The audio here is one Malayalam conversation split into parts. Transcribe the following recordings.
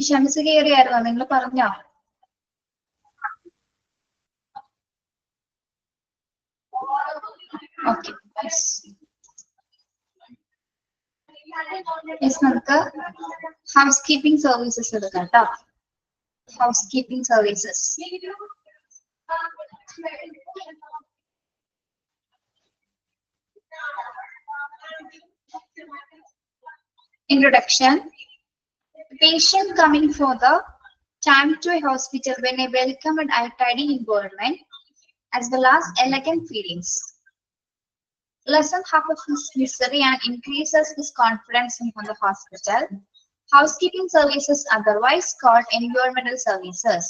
ഷംസ് കയറിയായിരുന്നോ? നിങ്ങൾ പറഞ്ഞോ? ഓക്കെ, നമുക്ക് ഹൗസ് കീപ്പിംഗ് സർവീസസ് എടുക്കാം കേട്ടോ. House keeping services. Introduction. Patient coming for the time to a hospital when a welcome and tidy environment as well as elegant feelings lessen half of his misery and increases his confidence in the hospital. Housekeeping services, otherwise called environmental services,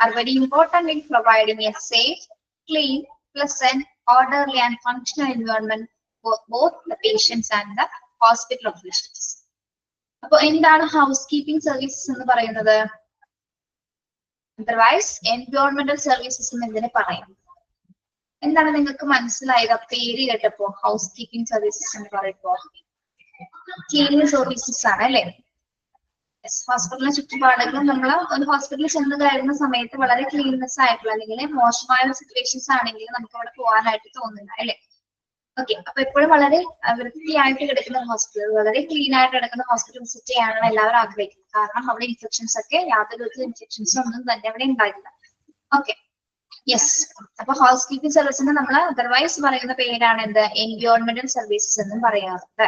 are very important in providing a safe, clean, pleasant, orderly and functional environment for both the patients and the hospital officials. അപ്പൊ എന്താണ് ഹൗസ് കീപ്പിംഗ് സർവീസസ് എന്ന് പറയുന്നത്? അതർവൈസ് എൻവയോൺമെന്റൽ സർവീസസ് എന്ന് എന്തിനെ പറയും? എന്താണ് നിങ്ങൾക്ക് മനസ്സിലായത് പേര് കേട്ടപ്പോ? ഹൗസ് കീപ്പിംഗ് സർവീസസ് എന്ന് പറയുമ്പോ ക്ലീനിങ് സർവീസസ് ആണ് അല്ലെ? ഹോസ്പിറ്റലിലെ ചുറ്റുപാടുകളും നമ്മൾ ഒരു ഹോസ്പിറ്റലിൽ ചെന്ന് കയറുന്ന സമയത്ത് വളരെ ക്ലീൻനെസ് ആയിട്ടുള്ള അല്ലെങ്കിൽ മോശമായ സിറ്റുവേഷൻസ് ആണെങ്കിൽ നമുക്ക് അവിടെ പോകാനായിട്ട് തോന്നില്ല അല്ലെ? ഓക്കെ, അപ്പൊ എപ്പോഴും വളരെ വൃത്തിയായിട്ട് കിടക്കുന്ന ഹോസ്പിറ്റൽ, വളരെ ക്ലീൻ ആയിട്ട് കിടക്കുന്ന ഹോസ്പിറ്റൽ വിസിറ്റ് ചെയ്യാനാണ് എല്ലാവരും ആഗ്രഹിക്കുന്നത്. കാരണം അവിടെ ഇൻഫെക്ഷൻസ് ഒക്കെ യാതൊരു വിധത്തിലുള്ള ഇൻഫെക്ഷൻസ് ഒന്നും തന്നെ അവിടെ ഉണ്ടായില്ല. Okay, yes. അപ്പൊ ഹൗസ് കീപ്പിംഗ് സർവീസിന് നമ്മൾ അതർവൈസ് പറയുന്ന പേരാണ് എന്ത്? എൻവയോൺമെന്റൽ സർവീസസ് എന്നും പറയാറുണ്ട്.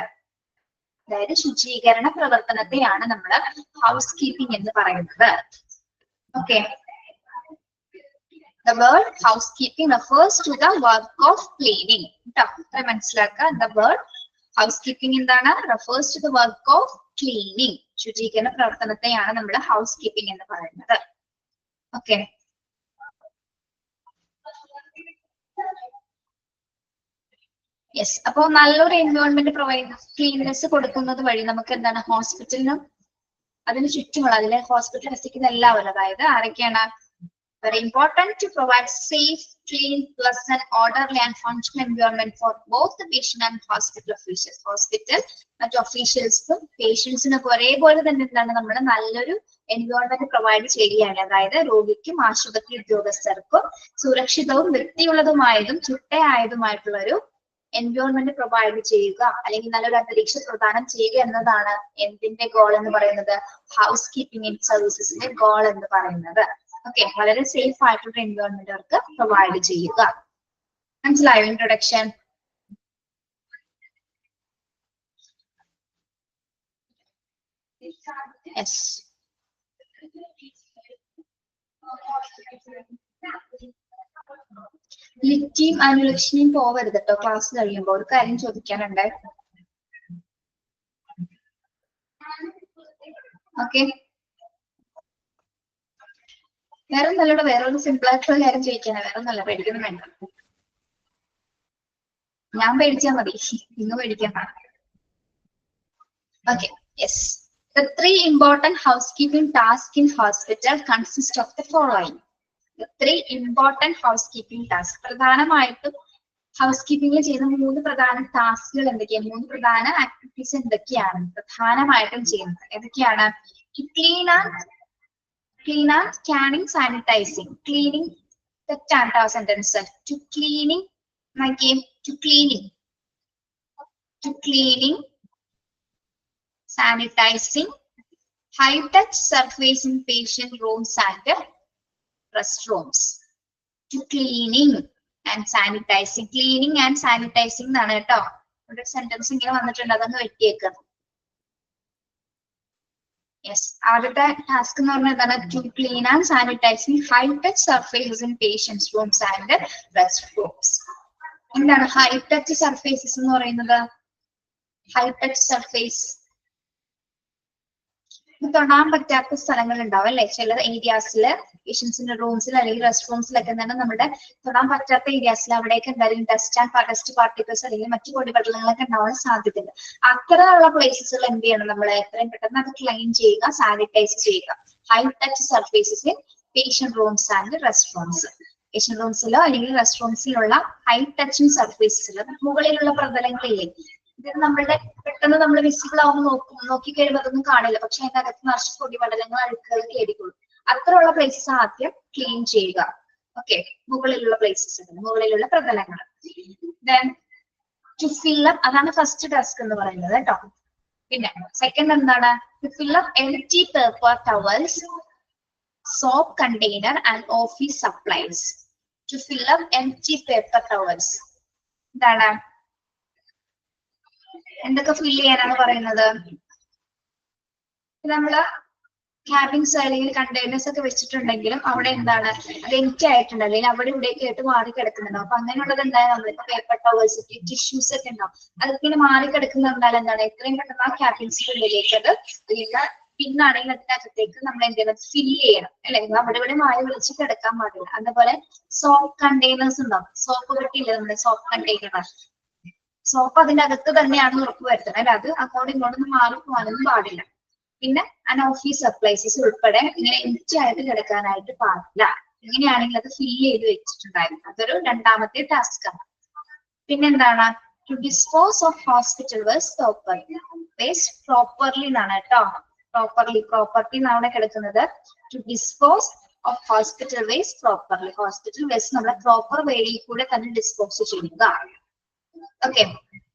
അതായത് ശുചീകരണ പ്രവർത്തനത്തെയാണ് നമ്മൾ ഹൗസ് കീപ്പിംഗ് എന്ന് പറയുന്നത്. Okay, the word housekeeping refers to the work of cleaning. മനസ്സിലാക്കുക, the word housekeeping എന്താണ്? refers to the work of cleaning. ശുചീകരണ പ്രവർത്തനത്തെയാണ് നമ്മൾ ഹൗസ് കീപ്പിംഗ് എന്ന് പറയുന്നത്. Okay, yes. അപ്പൊ നല്ലൊരു എൻവയോൺമെന്റ് പ്രൊവൈഡ് ക്ലീൻനെസ് കൊടുക്കുന്നത് വഴി നമുക്ക് എന്താണ് ഹോസ്പിറ്റലിനും അതിന് ചുറ്റുമുള്ള അതിലെ ഹോസ്പിറ്റലിൽ വസിക്കുന്ന എല്ലാവരും, അതായത് ആരൊക്കെയാണ്? Very important to provide safe, clean, pleasant, orderly and functional environment for both the patient and hospital officials. Hospital മറ്റു officials'ും patients'നും ഒരേപോലെ തന്നെ എന്താണ് നമ്മൾ നല്ലൊരു എൻവയോൺമെന്റ് പ്രൊവൈഡ് ചെയ്യുകയാണ്. അതായത് രോഗിക്കും ആശുപത്രി ഉദ്യോഗസ്ഥർക്കും സുരക്ഷിതവും വൃത്തിയുള്ളതുമായതും ചിട്ടയായതുമായിട്ടുള്ള ഒരു എൻവയോൺമെന്റ് പ്രൊവൈഡ് ചെയ്യുക അല്ലെങ്കിൽ നല്ലൊരു അന്തരീക്ഷം പ്രദാനം ചെയ്യുക എന്നതാണ് എന്തിന്റെ ഗോൾ എന്ന് പറയുന്നത്? ഹൗസ് കീപ്പിംഗ് സർവീസസിന്റെ ഗോൾ എന്ന് പറയുന്നത്. ഓക്കെ, വളരെ സേഫ് ആയിട്ടുള്ള എൻവയോൺമെന്റ് അവർക്ക് പ്രൊവൈഡ് ചെയ്യുക. മനസ്സിലായോ ഇൻട്രൊഡക്ഷൻ? യെസ്. ലിറ്റിയും അനുലക്ഷ്മിയും പോവരുത് കേട്ടോ ക്ലാസ് കഴിയുമ്പോൾ. ഒരു കാര്യം ചോദിക്കാനുണ്ട്. ഓക്കെ, വേറെ നല്ലോണം വേറൊരു സിമ്പിൾ ആയിട്ടുള്ള കാര്യം ചോദിക്കാനാ. വേറെ നല്ല പേടിക്കൊന്നും വേണ്ട. ഞാൻ പേടിച്ചാൽ മതി, നിങ്ങൾ പേടിക്കണ്ട. Okay, yes. The 3 important housekeeping tasks in hospital consist of the following. The 3 important housekeeping tasks. പ്രധാനമായിട്ടും ഹൗസ് കീപ്പിംഗിൽ ചെയ്യുന്ന 3 പ്രധാന ടാസ്കുകൾ എന്തൊക്കെയാണ്? 3 പ്രധാന ആക്ടിവിറ്റീസ് എന്തൊക്കെയാണ് പ്രധാനമായിട്ടും ചെയ്യുന്നത്? ഏതൊക്കെയാണ്? Clean and scanning, sanitizing. Cleaning, തെറ്റാണ് sentence. To cleaning, to cleaning, sanitizing, high-touch surface in patient rooms and restrooms. To cleaning and sanitizing. Cleaning and sanitizing എന്നാണ് കേട്ടോ. ഒരു സെന്റൻസ് ഇങ്ങനെ വന്നിട്ടുണ്ട്, അതൊന്ന് വെട്ടിയേക്കാം. യെസ്, ആദ്യത്തെ ടാസ്ക് എന്ന് പറഞ്ഞാൽ എന്താണ്? To clean and sanitising high touch surfaces in patients rooms and rest rooms. എന്താണ് ഹൈ ടച്ച് സർഫേസസ് എന്ന് പറയുന്നത്? ഹൈ ടച്ച് സർഫേസ് തൊടാൻ പറ്റാത്ത സ്ഥലങ്ങൾ ഉണ്ടാവും അല്ലെ? ചില ഏരിയാസില് പേഷ്യൻസിന്റെ റൂംസിൽ അല്ലെങ്കിൽ റെസ്റ്റ് റൂംസിലൊക്കെ തന്നെ നമ്മുടെ തൊടാൻ പറ്റാത്ത ഏരിയാസിൽ അവിടെയൊക്കെ എന്തായാലും ഡസ്റ്റ് പാർട്ടിക്കിൾസ് അല്ലെങ്കിൽ മറ്റു പൊടിപടലങ്ങളൊക്കെ ഉണ്ടാവാൻ സാധ്യതയുണ്ട്. അത്തരമുള്ള പ്ലേസസുകൾ എന്ത് ചെയ്യണം? നമ്മൾ എത്രയും പെട്ടെന്ന് അത് ക്ലീൻ ചെയ്യുക, സാനിറ്റൈസ് ചെയ്യുക. High touch surfaces in patient rooms and rest rooms. Patient റൂംസിലോ അല്ലെങ്കിൽ റെസ്റ്റ് റൂംസിലുള്ള ഹൈ ടച്ചിങ് സർഫേസസിൽ മുകളിലുള്ള പ്രതലങ്ങളില്ലേ, ഇത് നമ്മളുടെ പെട്ടെന്ന് നമ്മൾ വിസിബിൾ ആവുമ്പോൾ നോക്കി കഴിയുമ്പോൾ അതൊന്നും കാണില്ല, പക്ഷെ അതിന്റെ അകത്ത് നിറച്ച് പൊടിപടലങ്ങൾ അഴുക്കുകൾ കേടിക്കൊള്ളും. അത്രയുള്ള പ്ലേസസ് ആദ്യം ക്ലീൻ ചെയ്യുക. ഓക്കെ, മുകളിലുള്ള പ്ലേസസ്, മുകളിലുള്ള പ്രതലങ്ങൾ. ദെൻ ടു ഫിൽ അപ്പ്, അതാണ് ഫസ്റ്റ് ടാസ്ക് എന്ന് പറയുന്നത് കേട്ടോ. പിന്നെ സെക്കൻഡ് എന്താണ്? To fill up empty paper towels, soap container and office supplies. To fill up empty paper towels എന്താണ്? എന്തൊക്കെ ഫിൽ ചെയ്യാനാണ് പറയുന്നത്? നമ്മള് ക്യാബിൻസ് അല്ലെങ്കിൽ കണ്ടെയ്നേഴ്സ് ഒക്കെ വെച്ചിട്ടുണ്ടെങ്കിലും അവിടെ എന്താണ് അത് എംപ്റ്റി ആയിട്ടുണ്ട്, അല്ലെങ്കിൽ അവിടെ ഇവിടേക്ക് ആയിട്ട് മാറി കിടക്കുന്നുണ്ടാവും. അപ്പൊ അങ്ങനെയുള്ളത് എന്തായാലും നമ്മളിപ്പോ പേപ്പർ ടവൽസ്, ടിഷ്യൂസ് ഒക്കെ ഉണ്ടാവും, അതൊക്കെ ഇങ്ങനെ മാറി കിടക്കുന്നുണ്ടായാലും എന്താണ് എത്രയും പെട്ടെന്ന് ആ ക്യാബിൻസിന്റെ ഉള്ളിലേക്ക് അത് പിന്നാണെങ്കിൽ അതിനകത്തേക്ക് നമ്മൾ എന്തെങ്കിലും ഫില്ല് ചെയ്യണം, അല്ലെ? അവിടെ ഇവിടെ മായ വിളിച്ച് കിടക്കാൻ പാടില്ല. അതുപോലെ സോപ്പ് കണ്ടെയ്നേഴ്സ് ഉണ്ടാവും, സോപ്പ് പെട്ടിയില്ലേ നമ്മുടെ സോപ്പ് കണ്ടെയ്നർ, സോപ്പ് അതിന്റെ അകത്ത് തന്നെയാണ് ഉറപ്പ് വരുത്തുന്നത്, അല്ലെ? അത് അങ്ങോട്ടും ഇങ്ങോട്ടൊന്നും മാറി പോകാനൊന്നും പാടില്ല. പിന്നെ ഓഫീസ് സപ്ലൈസസ് ഉൾപ്പെടെ ഇങ്ങനെ എംപ്റ്റി ആയിട്ട് കിടക്കാനായിട്ട് പാടില്ല. ഇങ്ങനെയാണെങ്കിൽ അത് ഫില്ല് ചെയ്ത് വെച്ചിട്ടുണ്ടായിരുന്നു. അതൊരു രണ്ടാമത്തെ ടാസ്ക് ആണ്. പിന്നെന്താണ്? To dispose of hospital waste properly എന്നാണ് കേട്ടോ. പ്രോപ്പർട്ടി എന്നാണ് കിടക്കുന്നത്. To dispose of hospital waste properly. Hospital waste നമ്മുടെ പ്രോപ്പർ വേയിൽ കൂടെ തന്നെ ഡിസ്പോസ് ചെയ്യുക. ഓക്കെ,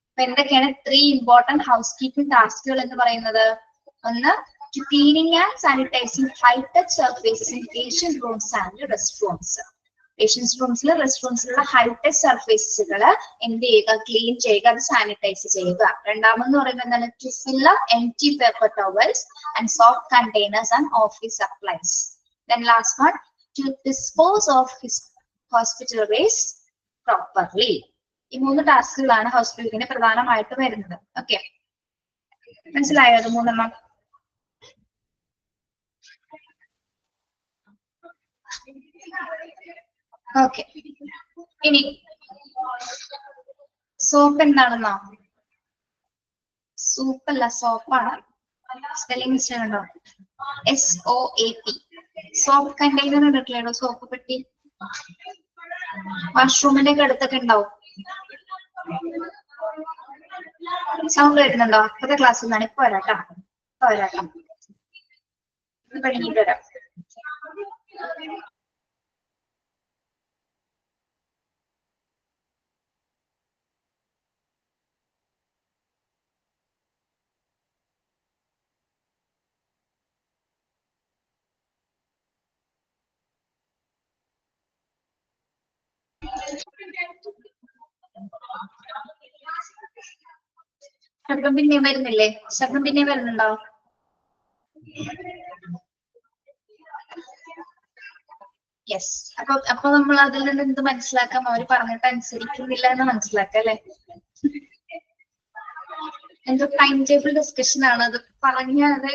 അപ്പൊ എന്തൊക്കെയാണ് 3 ഇമ്പോർട്ടന്റ് ഹൗസ് കീപ്പിംഗ് ടാസ്കുകൾ എന്ന് പറയുന്നത്? ഒന്ന്, cleaning and sanitising high touch surfaces in patient rooms and rest rooms. Patients റൂംസിൽ റെസ്റ്റ് റൂംസിലുള്ള ഹൈ ടച്ച് സർഫേസസുകൾ എന്ത് ചെയ്യുക? ക്ലീൻ ചെയ്യുക, അത് സാനിറ്റൈസ് ചെയ്യുക. രണ്ടാമെന്ന് പറയുന്നത് എന്താണ്? To fill up empty paper towels and soap containers and office supplies. Then last one, to dispose of hospital waste properly. ഈ 3 ടാസ്കുകളാണ് ഹൗസ് കീപ്പിങ്ങിന് പ്രധാനമായിട്ട് വരുന്നത്. ഓക്കെ, മനസ്സിലായോ? അത് 3 ഓക്കെ. ഇനി സോപ്പ് എന്താണെന്നോ? സൂപ്പല്ല, സോപ്പാണ്. സ്പെല്ലിംഗ് മിസ്റ്റേക്ക് ഉണ്ടോ? SOAP. സോപ്പ് കണ്ടെയ്നർ കണ്ടിട്ടില്ലല്ലോ, സോപ്പ് പെട്ടി. വാഷ്റൂമിന്റെ ഒക്കെ അടുത്തൊക്കെ ഉണ്ടാവും. സൗണ്ട് വരുന്നുണ്ടോ? ഇപ്പത്തെ ക്ലാസ്സിൽ നിന്നാണ്. ഇപ്പൊ വരാട്ടോ, കഴിഞ്ഞിട്ട് വരാം. ശബ്ദം പിന്നെയും വരുന്നില്ലേ? ശബ്ദം പിന്നെയും വരുന്നുണ്ടോ? യെസ്. അപ്പൊ നമ്മൾ അതിൽ നിന്ന് എന്ത് മനസ്സിലാക്കാം? അവർ പറഞ്ഞിട്ട് അനുസരിക്കുന്നില്ല എന്ന് മനസ്സിലാക്കാം, അല്ലെ? എന്തോ ടൈം ടേബിൾ ഡിസ്കഷൻ ആണ് അത്. പറഞ്ഞത്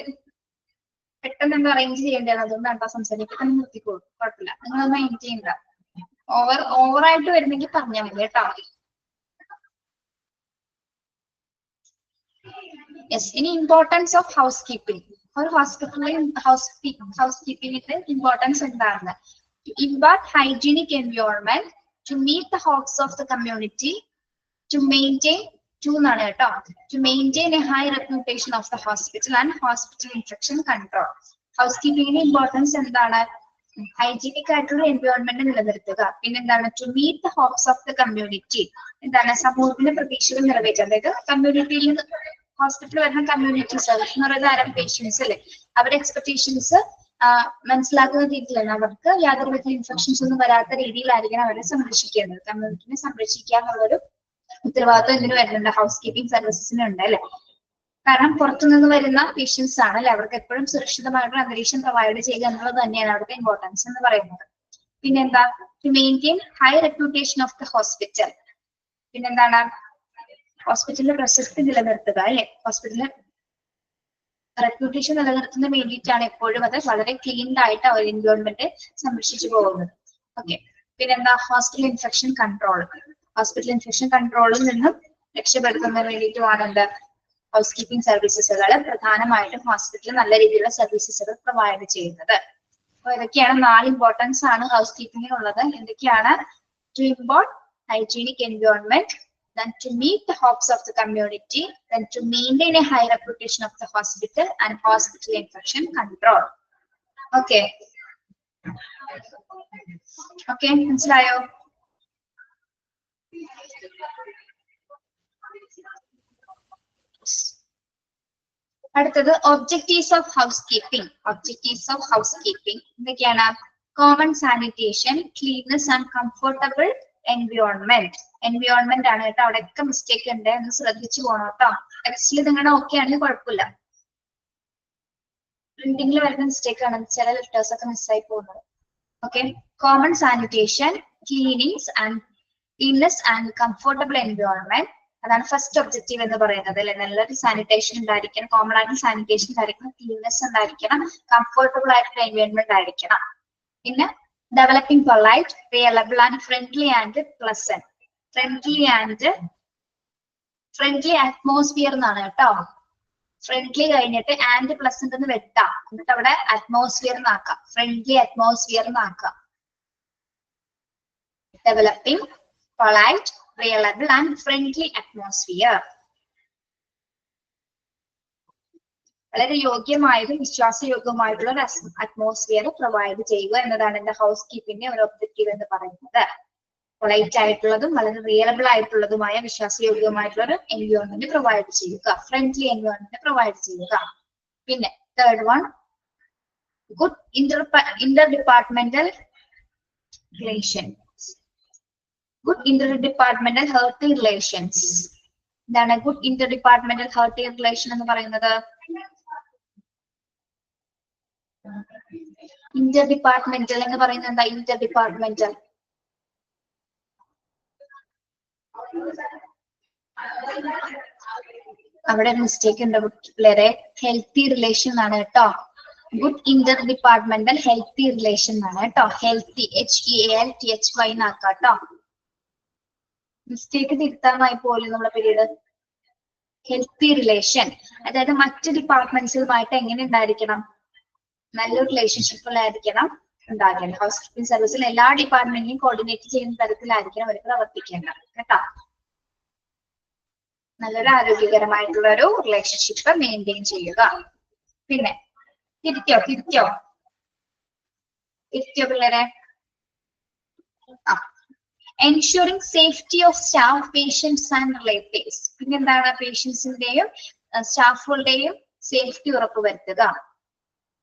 പെട്ടെന്ന് എന്താ അറേഞ്ച് ചെയ്യേണ്ടതാണ്, അതുകൊണ്ടാണ് സംസാരിക്കാൻ നിർത്തിക്കോളൂ, കുഴപ്പമില്ല. നിങ്ങളൊന്നും മൈൻഡ് ചെയ്യണ്ട. ഓവറായിട്ട് വരുന്നെങ്കിൽ പറഞ്ഞാൽ മതി കേട്ടോ. യെസ്. ഇനി ഇമ്പോർട്ടൻസ് ഓഫ് ഹൗസ് കീപ്പിംഗ്. ഒരു ഹോസ്പിറ്റലിലെ ഹൗസ് കീപ്പിംഗിന്റെ ഇമ്പോർട്ടൻസ് എന്താണ്? To impart hygienic environment, to meet the hawks of the community, to maintain to maintain a high reputation of the hospital and hospital infection control. Housekeeping importance എന്താണ്? ഹൈജീനിക് ആയിട്ടുള്ള എൻവയോൺമെന്റ് നിലനിർത്തുക. പിന്നെന്താണ്? To meet the hopes of the community. എന്താണ്? സമൂഹത്തിന്റെ പ്രതീക്ഷകൾ നിറവേറ്റുക. അതായത് കമ്മ്യൂണിറ്റിയിൽ ഹോസ്പിറ്റലിൽ വരുന്ന കമ്മ്യൂണിറ്റി സർവീസ് എന്ന് പറയുന്നത് ആരും പേഷ്യൻസ് അല്ലേ, അവരുടെ എക്സ്പെക്ടേഷൻസ് മനസ്സിലാക്കുന്ന രീതിയിലാണ്. അവർക്ക് യാതൊരുവിധ ഇൻഫെക്ഷൻസ് ഒന്നും വരാത്ത രീതിയിലായിരിക്കണം അവരെ സംരക്ഷിക്കേണ്ടത്. കമ്മ്യൂണിറ്റിനെ സംരക്ഷിക്കുക എന്നുള്ളൊരു ഉത്തരവാദിത്വം ഇതിന് വരുന്നുണ്ട്, ഹൗസ് കീപ്പിംഗ് സർവീസസിന് ഉണ്ട് അല്ലെ. കാരണം പുറത്തുനിന്ന് വരുന്ന പേഷ്യൻസ് ആണ് അല്ലെ, അവർക്ക് എപ്പോഴും സുരക്ഷിതമായിട്ടുള്ള അന്തരീക്ഷം പ്രൊവൈഡ് ചെയ്യുക എന്നുള്ളത് തന്നെയാണ് അവിടുത്തെ ഇമ്പോർട്ടൻസ് എന്ന് പറയുന്നത്. പിന്നെന്താ? To maintain high reputation of the hospital. പിന്നെന്താണ്? ഹോസ്പിറ്റലിന്റെ പ്രശസ്തി നിലനിർത്തുക അല്ലെ. ഹോസ്പിറ്റലിന്റെ റെപ്യൂട്ടേഷൻ നിലനിർത്തുന്നതിന് വേണ്ടിയിട്ടാണ് എപ്പോഴും അത് വളരെ ക്ലീൻഡ് ആയിട്ട് അവർ എൻവയോൺമെന്റ് സംരക്ഷിച്ചു പോകുന്നത്. ഓക്കെ. പിന്നെന്താ? Hospital infection control. Hospital infection കൺട്രോളിൽ നിന്നും രക്ഷപ്പെടുത്തുന്നതിന് വേണ്ടിയിട്ടുമാണ് എന്ത്? ഹൗസ് കീപ്പിംഗ് സർവീസസുകൾ പ്രധാനമായിട്ടും ഹോസ്പിറ്റലിൽ നല്ല രീതിയിലുള്ള സർവീസസുകൾ പ്രൊവൈഡ് ചെയ്യുന്നത്. അപ്പൊ ഇതൊക്കെയാണ് 4 ഇമ്പോർട്ടൻസ് ആണ് ഹൗസ് കീപ്പിംഗിനുള്ളത്. എന്തൊക്കെയാണ്? To import hygienic environment, then to meet the hopes of the community, then to maintain a high reputation of the hospital and hospital infection control. Okay. Okay, മനസ്സിലായോ? അടുത്തത് objectives of house keeping. Objectives of house keeping എന്തൊക്കെയാണ്? Common sanitation, cleanness and comfortable environment. Environment ആണ് കേട്ടോ, അവിടെയൊക്കെ മിസ്റ്റേക്ക് ഉണ്ട്, എന്ന് ശ്രദ്ധിച്ചു പോകണം കേട്ടോ. ടെക്സ്റ്റിൽ നിങ്ങളുടെ ഓക്കെ ആണെങ്കിൽ കുഴപ്പമില്ല, പ്രിന്റിംഗിൽ വരുന്ന മിസ്റ്റേക്ക് ആണ്, ചില ലെറ്റേഴ്സ് ഒക്കെ മിസ്സായി പോകുന്നത്. Okay, common sanitation, cleanness and comfortable environment, അതാണ് ഫസ്റ്റ് ഒബ്ജക്റ്റീവ് എന്ന് പറയുന്നത് അല്ലെ. നല്ലൊരു സാനിറ്റേഷൻ ഉണ്ടായിരിക്കണം, കോമൺ ആയിട്ട് സാനിറ്റേഷൻ ഉണ്ടായിരിക്കണം, ക്ലീൻനെസ് ഉണ്ടായിരിക്കണം, കംഫർട്ടബിൾ ആയിട്ടുള്ള എൻവയോൺമെന്റ് ആയിരിക്കണം. പിന്നെ developing polite, reliable and friendly and pleasant. Friendly atmosphere എന്നാണ് കേട്ടോ. ഫ്രണ്ട്ലി കഴിഞ്ഞിട്ട് ആൻഡ് പ്ലസന്റ് എന്ന് വെട്ടാം, എന്നിട്ട് അവിടെ അറ്റ്മോസ്ഫിയർ എന്നാക്കാം, ഫ്രണ്ട്ലി അറ്റ്മോസ്ഫിയർ എന്നാക്കാം. Developing polite, reliable and friendly atmosphere. വളരെ യോഗ്യമായതും വിശ്വാസയോഗ്യമായിട്ടുള്ള ഒരു അറ്റ്മോസ്ഫിയർ പ്രൊവൈഡ് ചെയ്യുക എന്നതാണ് എന്റെ ഹൗസ് കീപ്പിംഗിന്റെ ഒരു ഒബ്ജക്റ്റീവ് എന്ന് പറയുന്നത്. പൊളൈറ്റ് ആയിട്ടുള്ളതും വളരെ റിയലബിൾ ആയിട്ടുള്ളതുമായ വിശ്വാസയോഗ്യമായിട്ടുള്ള ഒരു എൻവയോൺമെന്റ് പ്രൊവൈഡ് ചെയ്യുക, ഫ്രണ്ട്ലി എൻവയോൺമെന്റ് പ്രൊവൈഡ് ചെയ്യുക. പിന്നെ third one, good interdepartmental relation. Good interdepartmental healthy relations. എന്താണ് ഗുഡ് ഇന്റർഡിപ്പാർട്ട്മെന്റൽ ഹെൽത്തി റിലേഷൻ എന്ന് പറയുന്നത്? ഇന്റർഡിപ്പാർട്ട്മെന്റൽ എന്ന് പറയുന്നത് എന്താ? ഇന്റർഡിപ്പാർട്ട്മെന്റൽ അവിടെ മിസ്റ്റേക്ക് ഉണ്ട് പിള്ളേരെ, ഹെൽത്തി റിലേഷൻ എന്നാണ് കേട്ടോ. ഗുഡ് ഇന്റർഡിപ്പാർട്ട്മെന്റൽ ഹെൽത്തി റിലേഷൻ എന്നാണ് കേട്ടോ. ഹെൽത്തി HEALTHY എന്നാക്കാം കേട്ടോ. മിസ്റ്റേക്ക് തിരുത്താനായി പോലും നമ്മുടെ പീരീഡ്. ഹെൽത്തി റിലേഷൻ അതായത് മറ്റ് ഡിപ്പാർട്ട്മെന്റ്സുമായിട്ട് എങ്ങനെ ഉണ്ടായിരിക്കണം? നല്ലൊരു റിലേഷൻഷിപ്പിലായിരിക്കണം ഉണ്ടാകേണ്ടത്. ഹൗസ് കീപ്പിംഗ് സർവീസിൽ എല്ലാ ഡിപ്പാർട്ട്മെന്റിനെയും കോർഡിനേറ്റ് ചെയ്യുന്ന തരത്തിലായിരിക്കണം അവർ പ്രവർത്തിക്കേണ്ടത് കേട്ടോ. നല്ലൊരു ആരോഗ്യകരമായിട്ടുള്ള ഒരു റിലേഷൻഷിപ്പ് മെയിൻറ്റെയിൻ ചെയ്യുക. പിന്നെ തിരുത്തിയോ പിള്ളേരെ? Ensuring safety of staff, patients and relatives. പിന്നെ എന്താണ്? പേഷ്യൻസിന്റെയും സ്റ്റാഫുകളുടെയും സേഫ്റ്റി ഉറപ്പുവരുത്തുക.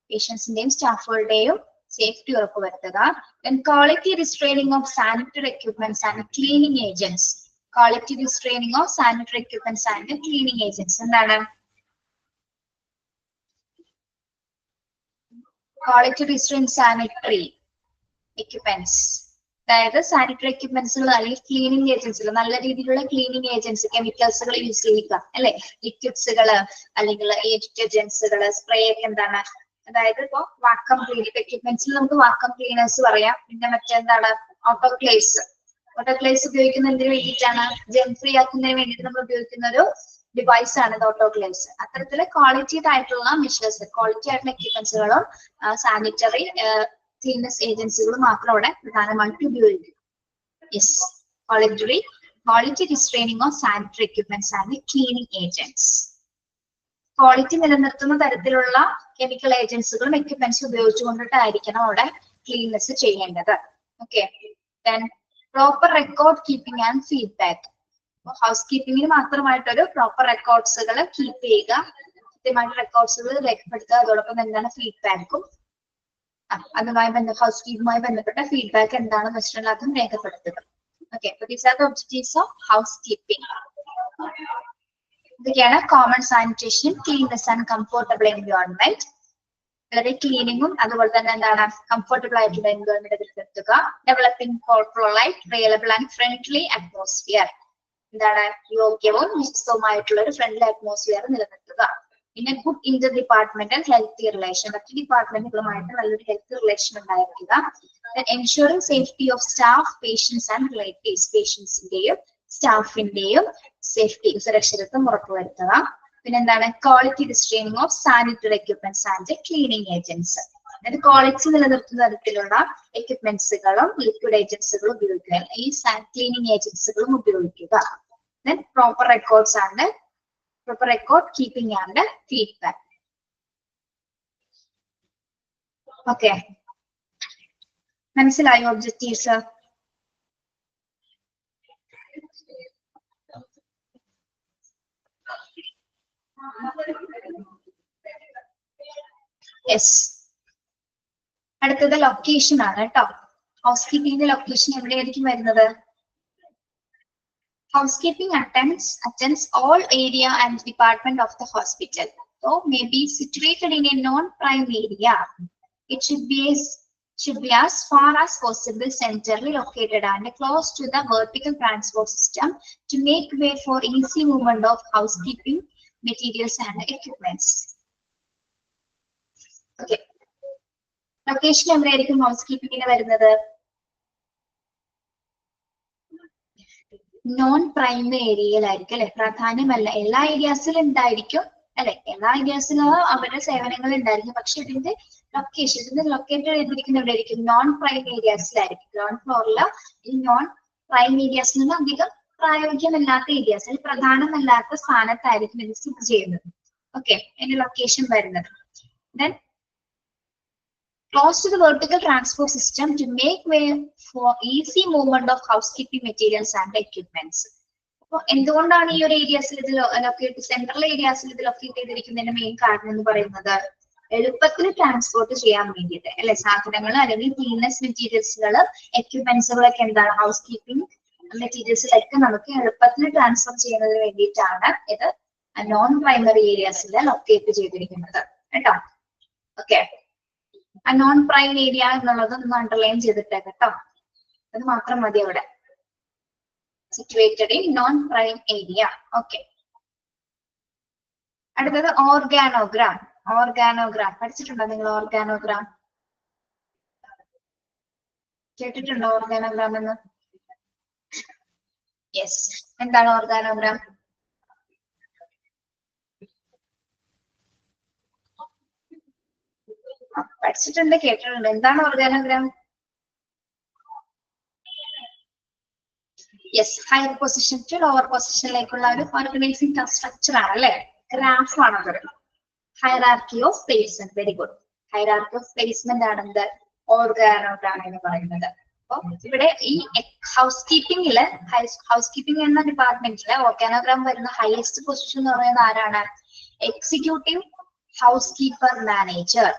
പേഷ്യൻസിന്റെയും സ്റ്റാഫുകളുടെയും സേഫ്റ്റി ഉറപ്പുവരുത്തുക. Quality restraining of sanitary equipments and cleaning agents. Quality restraining of sanitary equipments and cleaning agents. എന്താണ്? ക്വാളിറ്റി റിസ്ട്രെയിൻ സാനിറ്ററി എക്യുപ്മെന്റ്സ്, അതായത് സാനിറ്ററി എക്യുപ്മെന്റ്സുകൾ അല്ലെങ്കിൽ ക്ലീനിങ് ഏജൻസികൾ, നല്ല രീതിയിലുള്ള ക്ലീനിങ് ഏജൻസി കെമിക്കൽസുകൾ യൂസ് ചെയ്യുക അല്ലെ. ലിക്വിഡ്സുകള് അല്ലെങ്കിൽ ഡിറ്റർജൻസുകള്, സ്പ്രേ ഒക്കെ എന്താണ്? അതായത് ഇപ്പൊ വാക്വം ക്ലീനിങ് എക്യുപ്മെന്റ്സിൽ നമുക്ക് വാക്വം ക്ലീനേഴ്സ് പറയാം. പിന്നെ മറ്റെന്താണ്? ഓട്ടോക്ലേവ്സ്. ഓട്ടോക്ലേവ്സ് ഉപയോഗിക്കുന്ന എന്തിനു വേണ്ടിയിട്ടാണ്? ജെം ഫ്രീ ആക്കുന്നതിന് വേണ്ടിയിട്ട് നമ്മൾ ഉപയോഗിക്കുന്ന ഒരു ഡിവൈസ് ആണ് ഇത് ഓട്ടോക്ലേവ്സ്. അത്തരത്തില് ക്വാളിറ്റി ആയിട്ടുള്ള മെഷേഴ്സ്, ക്വാളിറ്റി ആയിട്ടുള്ള എക്യുപ്മെന്റ്സുകളും സാനിറ്ററി ക്ലീനസ് ഏജൻസികളും മാത്രം അവിടെ പ്രധാനമായിട്ട് ഉപയോഗിക്കും. Yes, quality restraining of sanitary equipments and cleaning agents. Quality നിലനിർത്തുന്ന തരത്തിലുള്ള കെമിക്കൽ ഏജൻസുകളും എക്യുപ്മെന്റ്സും ഉപയോഗിച്ചുകൊണ്ടിട്ടായിരിക്കണം അവിടെ ക്ലീൻനെസ് ചെയ്യേണ്ടത്. Okay, then proper record keeping and feedback. House കീപ്പിംഗിന് മാത്രമായിട്ടൊരു പ്രോപ്പർ റെക്കോർഡ്സുകൾ കീപ്പ് ചെയ്യുക, കൃത്യമായിട്ട് റെക്കോർഡ്സുകൾ രേഖപ്പെടുത്തുക. അതോടൊപ്പം എന്താണ്? ഫീഡ്ബാക്കും അതുമായി ഹൗസ് കീപ്പുമായി ബന്ധപ്പെട്ട ഫീഡ്ബാക്ക് എന്താണെന്ന് വെച്ചിട്ടുണ്ടെങ്കിൽ അതും രേഖപ്പെടുത്തുക. Okay, these are the objectives of house keeping. ഇതൊക്കെയാണ് common sanitation, cleanness and comfortable environment. വളരെ ക്ലീനിങ്ങും അതുപോലെ തന്നെ എന്താണ്? കംഫർട്ടബിൾ ആയിട്ടുള്ള എൻവയോൺമെന്റ് നിലനിർത്തുക. Developing polite, reliable and friendly atmosphere. എന്താണ്? യോഗ്യവും വിശ്വസവുമായിട്ടുള്ള ഒരു ഫ്രണ്ട്ലി അറ്റ്മോസ്ഫിയർ നിലനിർത്തുക. പിന്നെ good interdepartmental healthy relation, മറ്റു ഡിപ്പാർട്ട്മെന്റുകളുമായിട്ട് നല്ലൊരു ഹെൽത്തി റിലേഷൻ ഉണ്ടായിരിക്കുക. Ensuring safety of staff, patients and relatives. പേഷ്യൻസിന്റെയും സ്റ്റാഫിന്റെയും സേഫ്റ്റി, സുരക്ഷിതത്വം ഉറപ്പുവരുത്തുക. പിന്നെന്താണ്? Quality restraining of sanitary equipments and cleaning agents. അതായത് ക്വാളിറ്റി നിലനിർത്തുന്ന തരത്തിലുള്ള എക്യുപ്മെന്റ്സുകളും ലിക്വിഡ് ഏജൻസുകളും ഉപയോഗിക്കുക, ഈ ക്ലീനിങ് ഏജൻസുകളും ഉപയോഗിക്കുക. Then proper records and proper record keeping and feedback. Okay. മനസ്സിലായോ ഒബ്ജക്റ്റീവ്സ്? യെസ്. അടുത്തത് ലൊക്കേഷൻ ആണ് കേട്ടോ. ഹൗസ് കീപ്പിംഗിന്റെ ലൊക്കേഷൻ എവിടെയായിരിക്കും വരുന്നത്? Housekeeping attends all area and department of the hospital. So may be situated in a non-prime area. It should be as far as possible centrally located and close to the vertical transport system to make way for easy movement of housekeeping materials and equipments. Okay. Location എവിടെയായിരിക്കും ഹൗസ്കീപ്പിംഗിന് വരുന്നത്? നോൺ പ്രൈം ഏരിയയിലായിരിക്കും അല്ലെ? പ്രാധാന്യമല്ല, എല്ലാ ഏരിയാസിലും ഉണ്ടായിരിക്കും അല്ലെ? എല്ലാ ഏരിയാസിലും അവരുടെ സേവനങ്ങൾ ഉണ്ടായിരിക്കും. പക്ഷെ ഇതിന്റെ ലൊക്കേഷൻ, ഇതിന്റെ ലൊക്കേറ്റഡ് ചെയ്തിരിക്കുന്ന എവിടെയായിരിക്കും? Non prime ഏരിയാസിലായിരിക്കും. ഗ്രൗണ്ട് ഫ്ലോറിൽ ഈ നോൺ പ്രൈം ഏരിയാസിൽ നിന്ന് അധികം പ്രായോഗികമല്ലാത്ത ഏരിയാസ്, അല്ലെങ്കിൽ പ്രധാനമല്ലാത്ത സ്ഥാനത്തായിരിക്കും ഇത് സ്ഥിതി ചെയ്യുന്നത്. ഓക്കെ, അതിന്റെ ലൊക്കേഷൻ വരുന്നത്. Then close to the vertical transport system to make way for easy movement of housekeeping materials and equipments. അപ്പോൾ എന്തുകൊണ്ടാണ് ഈ ഒരു ഏരിയാസിൽ ഇത് ലൊക്കേറ്റ്, സെൻട്രൽ ഏരിയാസിൽ ഇത് ലൊക്കേറ്റ് ചെയ്തിരിക്കുന്നതിന്റെ മെയിൻ കാരണം എന്ന് പറയുന്നത് എളുപ്പത്തിൽ ട്രാൻസ്പോർട്ട് ചെയ്യാൻ വേണ്ടിയിട്ട് അല്ലെ? സാധനങ്ങൾ അല്ലെങ്കിൽ ക്ലീൻനെസ് മെറ്റീരിയൽസുകൾ, എക്യുപ്മെന്റ്സുകളൊക്കെ എന്താണ് ഹൗസ് കീപ്പിംഗ് മെറ്റീരിയൽസിലൊക്കെ നമുക്ക് എളുപ്പത്തിൽ ട്രാൻസ്ഫർ ചെയ്യുന്നതിന് വേണ്ടിയിട്ടാണ് ഇത് നോൺ പ്രൈമറി ഏരിയാസിൽ ലൊക്കേറ്റ് ചെയ്തിരിക്കുന്നത് കേട്ടോ. ഓക്കെ, നോൺ പ്രൈം ഏരിയ എന്നുള്ളത് ഒന്ന് അണ്ടർലൈൻ ചെയ്തിട്ടേ കേട്ടോ. അത് മാത്രം മതി അവിടെ. Situated in non prime area. Okay. അടുത്തത് ഓർഗാനോഗ്രാം. ഓർഗാനോഗ്രാം പഠിച്ചിട്ടുണ്ടോ നിങ്ങൾ? ഓർഗാനോഗ്രാം കേട്ടിട്ടുണ്ടോ? ഓർഗാനോഗ്രാം എന്ന്? യെസ്. എന്താണ് ഓർഗാനോഗ്രാം? പഠിച്ചിട്ടുണ്ട്, കേട്ടിട്ടുണ്ട്. എന്താണ് organogram? Yes, higher position to lower പൊസിഷനിലേക്കുള്ള ഒരു ഓർഗനൈസിംഗ് സ്ട്രക്ചർ ആണ് അല്ലെ? ഗ്രാഫ് ആണത്. Hierarchy of placement. Very good. Hierarchy of placement ആണെന്ത്? ഓർഗാനോഗ്രാം എന്ന് പറയുന്നത്. അപ്പൊ ഇവിടെ ഈ ഹൗസ് കീപ്പിംഗില്, ഹൗസ് കീപ്പിംഗ് എന്ന ഡിപ്പാർട്ട്മെന്റില് ഓർഗാനോഗ്രാം വരുന്ന ഹയസ്റ്റ് പൊസിഷൻ എന്ന് പറയുന്നത് ആരാണ്? Executive house keeper manager.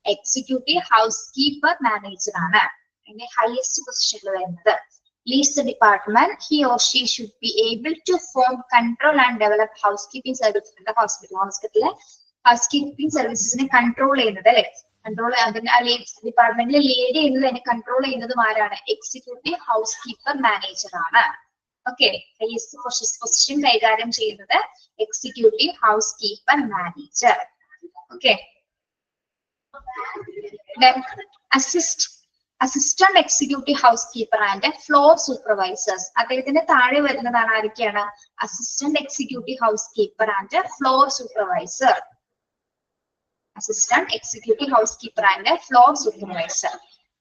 Executive house keeper manager ആണ് അതിന്റെ ഹയസ്റ്റ് പൊസിഷനിൽ വരുന്നത്. Leads the department. He or she should be able to form, control and develop housekeeping services in the hospital. ഹോസ്പിറ്റലിലെ ഹൗസ്കീപ്പിംഗ് സർവീസസിനെ കൺട്രോൾ ചെയ്യുന്നത് അല്ലെ? കൺട്രോൾ അതിന്റെ ഡിപ്പാർട്ട്മെന്റിൽ ലീഡ് ചെയ്യുന്നത്, അതിനെ കൺട്രോൾ ചെയ്യുന്നതും ആരാണ്? എക്സിക്യൂട്ടീവ് ഹൗസ് കീപ്പർ മാനേജർ ആണ്. ഓക്കെ, ഹയസ്റ്റ് പൊസിഷൻ കൈകാര്യം ചെയ്യുന്നത് executive house keeper manager. Okay. Then assistant executive housekeeper and floor supervisors. അദ്ദേഹത്തിന്റെ താഴെ വരുന്നതാണ് ആരൊക്കെയാണ്? Assistant executive house keeper and floor supervisor. Assistant executive house keeper and floor supervisor.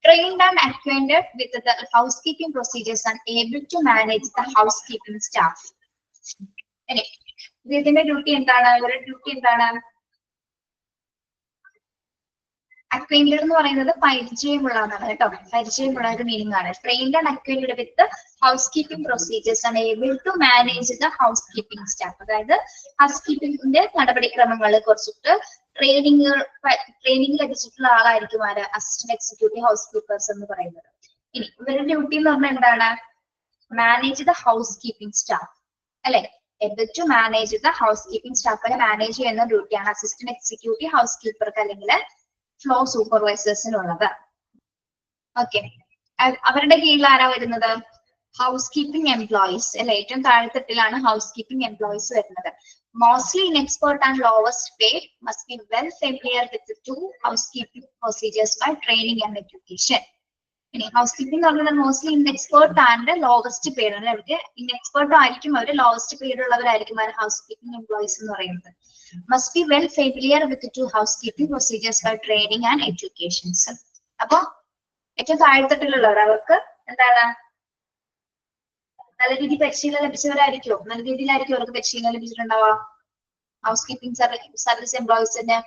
Trained and acquainted with the housekeeping procedures and able to manage the housekeeping staff. ഇതിന്റെ ഡ്യൂട്ടി എന്താണ്? ഇവരുടെ ഡ്യൂട്ടി എന്താണ്? അക്വൈന്റഡ് എന്ന് പറയുന്നത് പരിചയമുള്ളതാണ് കേട്ടോ. പരിചയമുള്ള ഒരു മീനിങ് ആണ്. Trained and acquainted with house keeping procedures and able to manage the house keeping staff. അതായത് ഹൗസ് കീപ്പിംഗിന്റെ നടപടിക്രമങ്ങളെ കുറിച്ചിട്ട് ട്രെയിനിങ് ലഭിച്ചിട്ടുള്ള ആളായിരിക്കും ആര്? അസിസ്റ്റന്റ് എക്സിക്യൂട്ടീവ് ഹൗസ് കീപ്പേഴ്സ് എന്ന് പറയുന്നത്. ഇനി ഇവരുടെ ഡ്യൂട്ടി എന്ന് പറഞ്ഞാൽ എന്താണ്? Manage the house keeping staff അല്ലെ? Able to manage the house keeping സ്റ്റാഫിനെ മാനേജ് ചെയ്യുന്ന ഡ്യൂട്ടിയാണ് അസിസ്റ്റന്റ് എക്സിക്യൂട്ടീവ് ഹൗസ് കീപ്പർക്ക് അല്ലെങ്കിൽ ഫ്ലോർ സൂപ്പർവൈസേഴ്സിനുള്ളത്. ഓക്കെ, അവരുടെ കീഴിൽ ആരാ വരുന്നത്? ഹൗസ് കീപ്പിംഗ് എംപ്ലോയീസ് അല്ലെ? ഏറ്റവും താഴെത്തട്ടിലാണ് ഹൗസ് കീപ്പിംഗ് എംപ്ലോയീസ് വരുന്നത്. Mostly inexpert and lowest paid, must be well familiar with to house keeping procedures by training and education. ഇനി ഹൗസ് കീപ്പിംഗ് എന്ന് പറയുന്നത് mostly inexpert and lowest paid ആണ്. അവർക്ക് ഇൻഎക്സ്പേർട്ട് ആയിരിക്കും, അവർ ലോവസ്റ്റ് പെയ്ഡ് ഉള്ളവരായിരിക്കും ഹൗസ് കീപ്പിംഗ് എംപ്ലോയീസ് എന്ന് പറയുന്നത്. Must be well familiar with the two housekeeping procedures by training and education. അപ്പൊ ഏറ്റവും താഴ്ത്തട്ടിലുള്ളവർ അവർക്ക് എന്താണ്? നല്ല രീതിയിൽ പരിശീലനം ലഭിച്ചവരായിരിക്കും, നല്ല രീതിയിലായിരിക്കും അവർക്ക് പരിശീലനം ലഭിച്ചിട്ടുണ്ടാവുക ഹൗസ് കീപ്പിംഗ് സർവീസ് എംപ്ലോയീസിന്.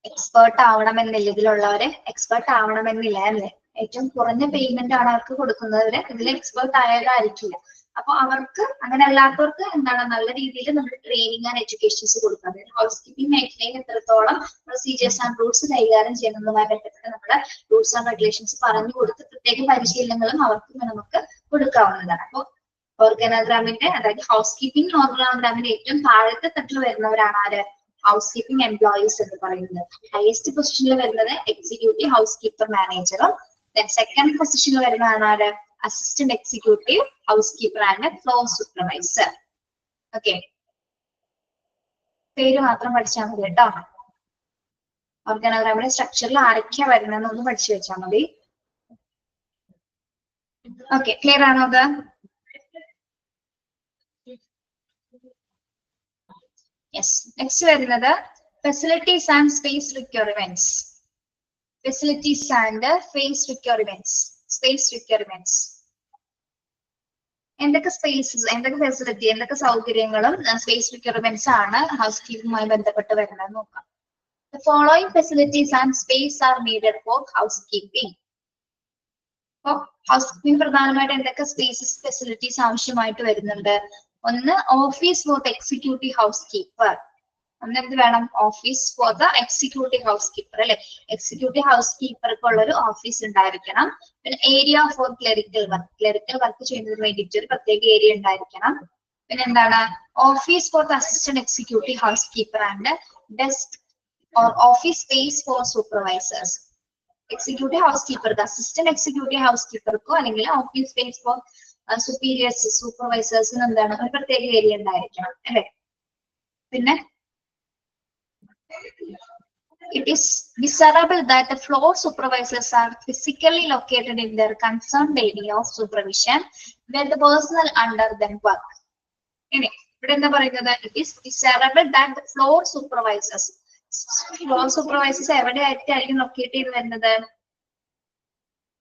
എക്സ്പേർട്ട് ആവണമെന്നില്ല, ഇതിലുള്ളവരെ എക്സ്പേർട്ട് ആവണമെന്നില്ല അല്ലേ? ഏറ്റവും കുറഞ്ഞ പേയ്മെന്റ് ആണ് അവർക്ക് കൊടുക്കുന്നവര് ഇതിൽ എക്സ്പേർട്ട് ആയതായിരിക്കില്ല. അപ്പൊ അവർക്ക് അങ്ങനെ അല്ലാത്തവർക്ക് എന്താണ് നല്ല രീതിയിൽ നമ്മൾ ട്രെയിനിങ് ആൻഡ് എഡ്യൂക്കേഷൻസ് കൊടുക്കുന്നത്. ഹൗസ് കീപ്പിംഗ് മേഖലയിൽ എത്രത്തോളം പ്രൊസീജിയേഴ്സ് ആൻഡ് റൂൾസ് കൈകാര്യം ചെയ്യുന്നതുമായി ബന്ധപ്പെട്ട് നമ്മുടെ റൂൾസ് ആൻഡ് റെഗുലേഷൻസ് പറഞ്ഞു കൊടുത്ത് പ്രത്യേക പരിശീലനങ്ങളും അവർക്ക് നമുക്ക് കൊടുക്കാവുന്നതാണ്. അപ്പോൾ ഓർഗനോഗ്രാമിന്റെ അതായത് ഹൗസ് കീപ്പിംഗ് ഓർഗനോഗ്രാമിന്റെ ഏറ്റവും താഴത്തെ തട്ടിൽ വരുന്നവരാണ് ആര്? ഹൗസ് കീപ്പിംഗ് എംപ്ലോയീസ് എന്ന് പറയുന്നത്. ഹയസ്റ്റ് പൊസിഷനിൽ വരുന്നത് എക്സിക്യൂട്ടീവ് ഹൗസ് കീപ്പർ മാനേജറും, സെക്കൻഡ് പൊസിഷനിൽ വരുന്നതാണ് ആര്? Assistant executive house keeper and floor supervisor. Okay, പേര് മാത്രം പഠിച്ചാൽ മതി കേട്ടോ. ഓർഗനോഗ്രാമിന്റെ സ്ട്രക്ചറിൽ ആരൊക്കെയാ വരുന്നതെന്ന് ഒന്ന് പഠിച്ചു വെച്ചാൽ മതി. ഓക്കെ, ക്ലിയർ ആണോ അത്? യെസ്, നെക്സ്റ്റ് വരുന്നത് facilities and space requirements. Facilities and space requirements. എന്തൊക്കെ സ്പേസസ്, എന്തൊക്കെ ഫെസിലിറ്റി, എന്തൊക്കെ സൗകര്യങ്ങളും സ്പേസ് റിക്വയർമെന്റ്സ് ആണ് ഹൗസ് കീപ്പിംഗുമായി ബന്ധപ്പെട്ട് വരുന്നത് നോക്കാം. The following facilities and space are needed for housekeeping. അപ്പോൾ ഹൗസ് കീപ്പിംഗ് പ്രധാനമായിട്ട് എന്തൊക്കെ സ്പേസസ് ഫെസിലിറ്റീസ് ആവശ്യമായിട്ട് വരുന്നുണ്ട്? ഒന്ന്, office for the executive house keeper. എന്ത് വേണം? Office for the executive house keeper അല്ലെ? എക്സിക്യൂട്ടീവ് ഹൗസ് കീപ്പർക്ക് ഉള്ളൊരു ഓഫീസ് ഉണ്ടായിരിക്കണം. പിന്നെ ഏരിയ ഫോർ ക്ലറിക്കൽ വർക്ക് ചെയ്യുന്നതിന് വേണ്ടിയിട്ട് ഒരു പ്രത്യേക ഏരിയ ഉണ്ടായിരിക്കണം. പിന്നെ എന്താണ്? Office for the assistant executive house keeper and desk or office space for supervisors. Executive house കീപ്പർക്ക്, അസിസ്റ്റന്റ് എക്സിക്യൂട്ടീവ് ഹൗസ് കീപ്പർക്കോ അല്ലെങ്കിൽ ഓഫീസ് സ്പേസ് ഫോർ സുപ്പീരിയേഴ്സ് സൂപ്പർവൈസേഴ്സിന് എന്താണ്? ഒരു പ്രത്യേക ഏരിയ ഉണ്ടായിരിക്കണം അല്ലെ? പിന്നെ it is desirable that the floor supervisors are physically located in their concerned area of supervision where the personnel under them work. ഇനി ഇവിടെ എന്താ പറയുന്നത്? It is desirable that the floor supervisors എവിടെയായിട്ടായിരിക്കും ലൊക്കേറ്റ് ചെയ്ത് വരുന്നത്?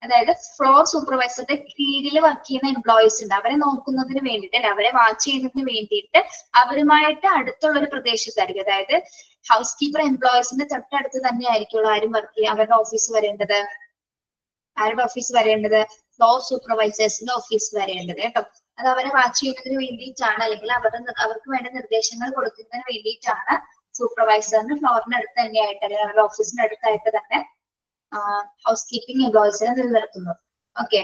അതായത് ഫ്ലോർ സൂപ്പർവൈസറുടെ കീഴിൽ വർക്ക് ചെയ്യുന്ന എംപ്ലോയീസ് ഉണ്ട്, അവരെ നോക്കുന്നതിന് വേണ്ടിയിട്ട് അല്ലെ, അവരെ വാച്ച് ചെയ്യുന്നതിന് വേണ്ടിയിട്ട് അവരുമായിട്ട് അടുത്തുള്ള ഒരു പ്രദേശത്തായിരിക്കും. അതായത് ഹൗസ് കീപ്പർ എംപ്ലോയീസിന്റെ തൊട്ടടുത്ത് തന്നെ ആയിരിക്കുള്ളൂ ആരും വർക്ക് ചെയ്യുക, അവരുടെ ഓഫീസ് വരേണ്ടത്. ആരുടെ ഓഫീസ് വരേണ്ടത്? ഫ്ലോർ സൂപ്പർവൈസേഴ്സിന്റെ ഓഫീസ് വരേണ്ടത് കേട്ടോ. അത് അവരെ വാച്ച് ചെയ്യുന്നതിന് വേണ്ടിയിട്ടാണ്, അല്ലെങ്കിൽ അവർക്ക് വേണ്ട നിർദ്ദേശങ്ങൾ കൊടുക്കുന്നതിന് വേണ്ടിയിട്ടാണ് സൂപ്പർവൈസറിന് ഫ്ലോറിന്റെ അടുത്ത് തന്നെയായിട്ട് അല്ലെങ്കിൽ അവരുടെ ഓഫീസിന്റെ അടുത്തായിട്ട് തന്നെ ഹൗസ് കീപ്പിംഗ് എംപ്ലോയീസിനെ നിലനിർത്തുന്നു. Okay,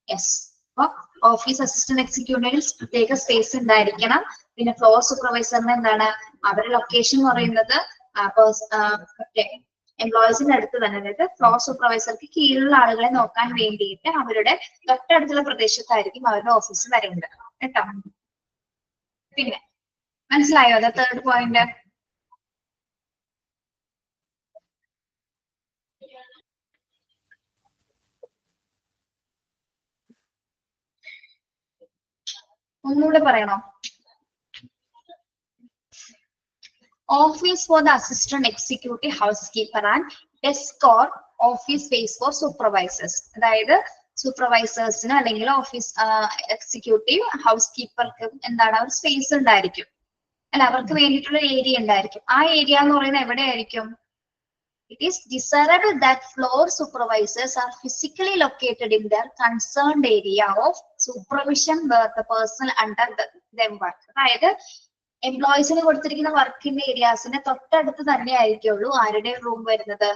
yes. അപ്പൊ ഓഫീസ് അസിസ്റ്റന്റ് എക്സിക്യൂട്ടീവിൽ പ്രത്യേക സ്പേസ് ഉണ്ടായിരിക്കണം. പിന്നെ ഫ്ലോർ സൂപ്പർവൈസറിന് എന്താണ്? അവരുടെ ലൊക്കേഷൻ പറയുന്നത് എംപ്ലോയീസിന്റെ അടുത്ത് തന്നെ, അതായത് ഫ്ലോർ സൂപ്പർവൈസർക്ക് കീഴിലുള്ള ആളുകളെ നോക്കാൻ വേണ്ടിയിട്ട് അവരുടെ തൊട്ടടുത്തുള്ള പ്രദേശത്തായിരിക്കും അവരുടെ ഓഫീസ് വരേണ്ടത് കേട്ടോ. പിന്നെ മനസ്സിലായോ അത്? Third point. ഒന്നുകൂടെ പറയണോ? Office for the assistant executive house keeper and desk or office space for supervisors. അതായത് സൂപ്പർവൈസേഴ്സിന് അല്ലെങ്കിൽ ഓഫീസ് എക്സിക്യൂട്ടീവ് ഹൗസ് കീപ്പർക്ക് എന്താണ്? ഒരു സ്പേസ് ഉണ്ടായിരിക്കും അല്ല, അവർക്ക് വേണ്ടിയിട്ടുള്ള ഏരിയ ഉണ്ടായിരിക്കും. ആ ഏരിയ എന്ന് പറയുന്നത് എവിടെയായിരിക്കും? It is desirable that floor supervisors are physically located in their concerned area of supervision where the personnel under them work. അതായത് എംപ്ലോയീസിന് കൊടുത്തിരിക്കുന്ന വർക്കിന്റെ ഏരിയാസിന്റെ തൊട്ടടുത്ത് തന്നെ ആയിരിക്കുള്ളൂ ആരുടെ റൂം വരുന്നത്?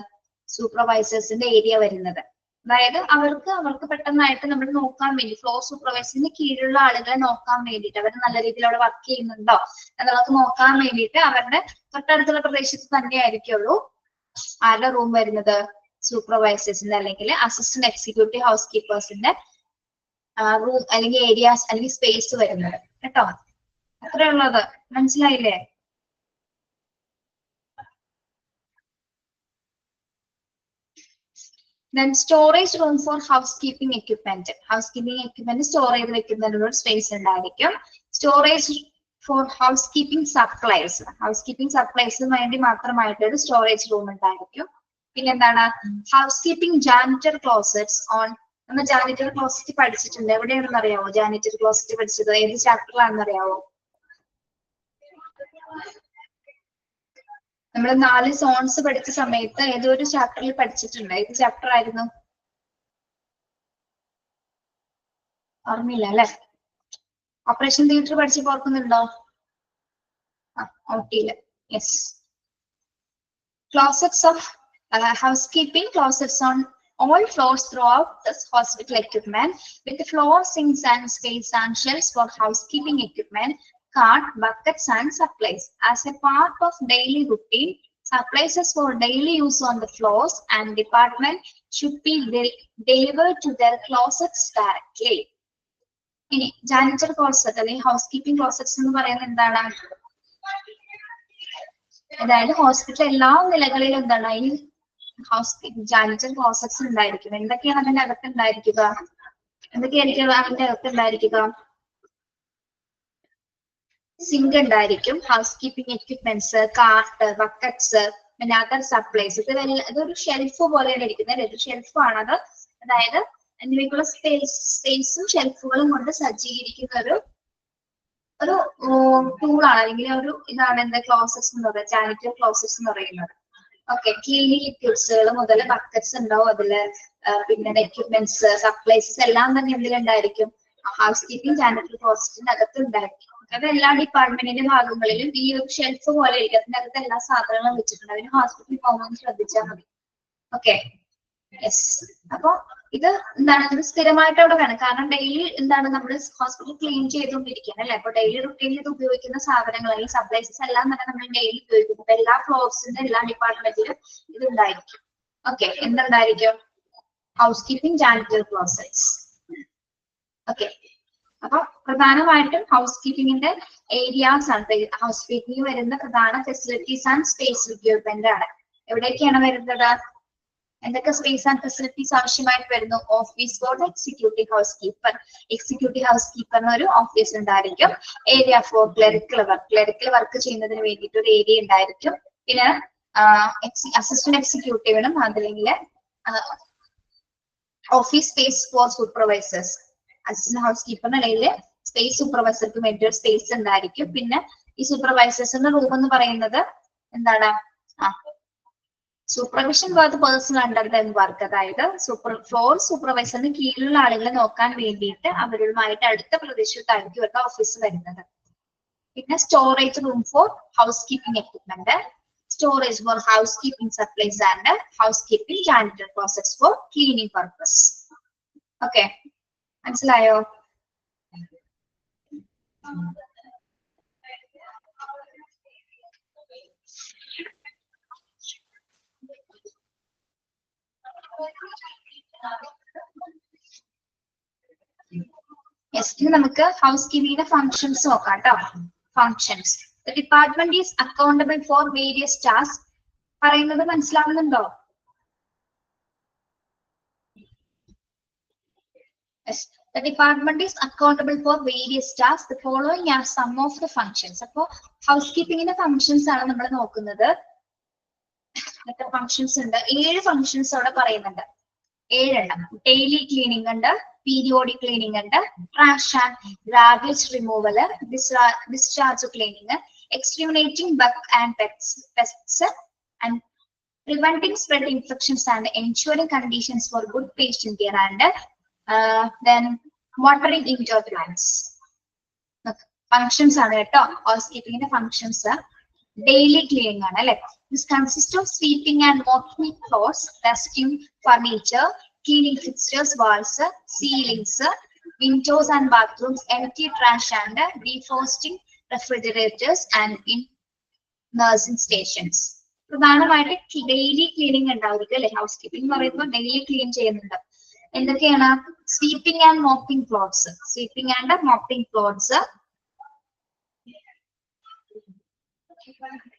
സൂപ്പർവൈസേഴ്സിന്റെ ഏരിയ വരുന്നത്. അതായത് അവർക്ക് പെട്ടെന്നായിട്ട് നമ്മൾ നോക്കാൻ വേണ്ടി, ഫ്ലോർ സൂപ്പർവൈസറിന് കീഴിലുള്ള ആളുകളെ നോക്കാൻ വേണ്ടിയിട്ട്, അവർ നല്ല രീതിയിൽ അവിടെ വർക്ക് ചെയ്യുന്നുണ്ടോ എന്നുള്ളത് നോക്കാൻ വേണ്ടിയിട്ട് അവരുടെ തൊട്ടടുത്തുള്ള പ്രദേശത്ത് തന്നെ ആയിരിക്കുള്ളൂ ആരുടെ റൂം വരുന്നത്? സൂപ്പർവൈസേഴ്സിന്റെ അല്ലെങ്കിൽ അസിസ്റ്റന്റ് എക്സിക്യൂട്ടീവ് ഹൗസ് കീപ്പേഴ്സിന്റെ റൂം അല്ലെങ്കിൽ ഏരിയാസ് അല്ലെങ്കിൽ സ്പേസ് വരുന്നത് കേട്ടോ. അത്രയുള്ളത് മനസ്സിലായില്ലേ? Then storage room for housekeeping equipment. Housekeeping equipment store ചെയ്ത് വെക്കുന്നതിനുള്ള സ്പേസ് ഉണ്ടായിരിക്കും. Storage for housekeeping supplies. Housekeeping സപ്ലൈസിന് വേണ്ടി മാത്രമായിട്ടൊരു സ്റ്റോറേജ് റൂം ഉണ്ടായിരിക്കും. പിന്നെന്താണ് house keeping janitor closets on. നമ്മൾ ജാനിറ്റർ ക്ലോസറ്റ് പഠിച്ചിട്ടുണ്ട്. എവിടെയാണെന്ന് അറിയാവോ ജാനിറ്റർ ക്ലോസറ്റ് പഠിച്ചത്? ഏത് ചാപ്റ്ററിലാണെന്ന് അറിയാവോ? നമ്മൾ 4 സോൺസ് പഠിച്ച സമയത്ത് ഏതോ ഒരു ചാപ്റ്ററിൽ പഠിച്ചിട്ടുണ്ട്. ഏത് ചാപ്റ്റർ ആയിരുന്നു? ഓർമ്മയില്ല അല്ലെ? ഓപ്പറേഷൻ തിയേറ്റർ പഠിച്ചപ്പോ ഓർക്കുന്നുണ്ടോ? ഔട്ടിയില്. Yes. Closets of housekeeping closets on all floors throughout this hospital equipment with the floor sinks and space and shelves for housekeeping equipment, cart, buckets and supplies. As a part of daily routine, supplies for daily use on the floors and department should be delivered to their closets directly. ഇനി ജാനിറ്റർ ക്ലോസറ്റ് അല്ലെങ്കിൽ ഹൗസ് കീപ്പിംഗ് ക്ലോസറ്റ്സ് എന്ന് പറയുന്നത് എന്താണ്? അതായത് ഹോസ്പിറ്റൽ എല്ലാ നിലകളിലും എന്താണ് ഈ ഹൗസ് ജാനിറ്റർ ക്ലോസറ്റ്സ് ഉണ്ടായിരിക്കും. എന്തൊക്കെയാണ് അതിന്റെ അകത്ത് ഉണ്ടായിരിക്കുക? എന്തൊക്കെയായിരിക്കും അതിന്റെ അകത്ത് ഉണ്ടായിരിക്കുക? സിങ്ക് ഉണ്ടായിരിക്കും, house keeping equipments, cart, buckets, പിന്നെ അതർ സപ്ലൈസ്. ഇതൊരു ഷെൽഫ് പോലെയാണ് ഇരിക്കുന്നത്. ഒരു ഷെൽഫാണത്. അതായത് എന്നിവയ്ക്കുള്ള സ്പേസും ഷെൽഫുകളും കൊണ്ട് സജ്ജീകരിക്കുന്ന ഒരു ടൂളാണ് അല്ലെങ്കിൽ ഒരു ഇതാണ് എന്താ ക്ലോസറ്റ്സ് എന്ന് പറയുന്നത്, ജാനിറ്റർ ക്ലോസറ്റ്സ് എന്ന് പറയുന്നത്. ഓക്കെ. ക്ലീനിങ് ലിക്വിഡ്സുകൾ മുതൽ ബക്കറ്റ്സ് ഉണ്ടാവും അതില്, പിന്നെ എക്യുപ്മെന്റ്സ്, സപ്ലൈസസ് എല്ലാം തന്നെ എന്തിലുണ്ടായിരിക്കും? ഹൗസ് കീപ്പിംഗ് ജാനിറ്റർ ക്ലോസറ്റിന്റെ അകത്ത് ഉണ്ടായിരിക്കും. അത് എല്ലാ ഡിപ്പാർട്ട്മെന്റിന്റെ ഭാഗങ്ങളിലും ഈ ഒരു ഷെൽഫ് പോലെ ഇരിക്കും. അതിന്റെ അകത്ത് എല്ലാ സാധനങ്ങളും വെച്ചിട്ടുണ്ട്. അതിന് ഹോസ്പിറ്റലിൽ പോകുമ്പോൾ ശ്രദ്ധിച്ചാൽ മതി. ഓക്കെ. യെസ്. അപ്പൊ ഇത് എന്താണ്, ഇത് സ്ഥിരമായിട്ട് അവിടെ വേണം. കാരണം ഡെയിലി എന്താണ് നമ്മൾ ഹോസ്പിറ്റൽ ക്ലീൻ ചെയ്തുകൊണ്ടിരിക്കുകയാണ് അല്ലെ? അപ്പൊ ഡെയിലി റുട്ടീനിൽ ഇത് ഉപയോഗിക്കുന്ന സാധനങ്ങൾ അല്ലെങ്കിൽ സപ്ലൈസസ് എല്ലാം തന്നെ നമ്മൾ ഡെയിലി ഉപയോഗിക്കുന്നത്. എല്ലാ ഫ്ലോർസിന്റെ എല്ലാ ഡിപ്പാർട്ട്മെന്റിലും ഇത് ഉണ്ടായിരിക്കും. ഓക്കെ. എന്തുണ്ടായിരിക്കും? House keeping janitor closets. Okay. അപ്പൊ പ്രധാനമായിട്ടും ഹൗസ് കീപ്പിംഗിന്റെ ഏരിയാസ് ആണ്. ഹൗസ് കീപ്പിംഗ് വരുന്ന പ്രധാന ഫെസിലിറ്റീസ് ആൻഡ് സ്പേസ് റിക്വയർമെന്റ് ആണ്. എവിടേക്കാണ് വരുന്നത്? എന്തൊക്കെ സ്പേസ് ആൻഡ് ഫെസിലിറ്റീസ് ആവശ്യമായിട്ട് വരുന്നു? Office for executive house keeper. Executive house കീപ്പറിന് ഒരു ഓഫീസ് ഉണ്ടായിരിക്കും. ഏരിയ ഫോർ ക്ലറിക്കൽ വർക്ക് ചെയ്യുന്നതിന് വേണ്ടിയിട്ട് ഒരു ഏരിയ ഉണ്ടായിരിക്കും. പിന്നെ അസിസ്റ്റന്റ് എക്സിക്യൂട്ടീവിനും അല്ലെങ്കിൽ office space for supervisors. Assistant house കീപ്പറിന് അല്ലെങ്കിൽ സ്പേസ് സൂപ്പർവൈസർക്ക് വേണ്ടി ഒരു സ്പേസ് ഉണ്ടായിരിക്കും. പിന്നെ ഈ സൂപ്പർവൈസേഴ്സിന്റെ റൂം എന്ന് പറയുന്നത് എന്താണ്? Supervision for person under them work. അതായത് ഫ്ലോർ സൂപ്പർവൈസറിന് കീഴിലുള്ള ആളുകളെ നോക്കാൻ വേണ്ടിയിട്ട് അവരുമായിട്ട് അടുത്ത പ്രദേശത്തായിരിക്കും ഇവരുടെ ഓഫീസ് വരുന്നത്. പിന്നെ storage room for house keeping equipment, storage for house keeping supplies and house keeping janitor closets for cleaning purpose. Okay. മനസ്സിലായോ? യെസ്. ഇനി നമുക്ക് ഹൗസ് കീപ്പിംഗിന്റെ ഫങ്ഷൻസ് നോക്കാം കേട്ടോ. Functions. The department is accountable for various tasks. പറയുന്നത് മനസ്സിലാവുന്നുണ്ടോ? Yes. The department is accountable for various tasks. The following are some of the functions. അപ്പോ ഹൗസ് കീപ്പിംഗിന്റെ ഫങ്ഷൻസ് ആണ് നമ്മൾ നോക്കുന്നത്. എത്ര ഫങ്ഷൻസ് ഉണ്ട്? 7 ഫങ്ഷൻസ് അവിടെ പറയുന്നുണ്ട്. 7 എണ്ണം. ഡെയിലി ക്ലീനിങ് ഉണ്ട്, പീരിയോഡിക് ക്ലീനിങ് ഉണ്ട്, trash and garbage removal, discharge cleaning, exterminating bug and pests and preventing spread infections and ensuring conditions for good patient care and then watering indoor plants. Functions are housekeeping functions daily cleaning. This consists of sweeping and mopping floors, dusting furniture, cleaning fixtures, walls, ceilings, windows and bathrooms, empty trash and defrosting refrigerators and in nursing stations. Daily cleaning and housekeeping daily clean sweeping and mopping floors. Sweeping and mopping floors.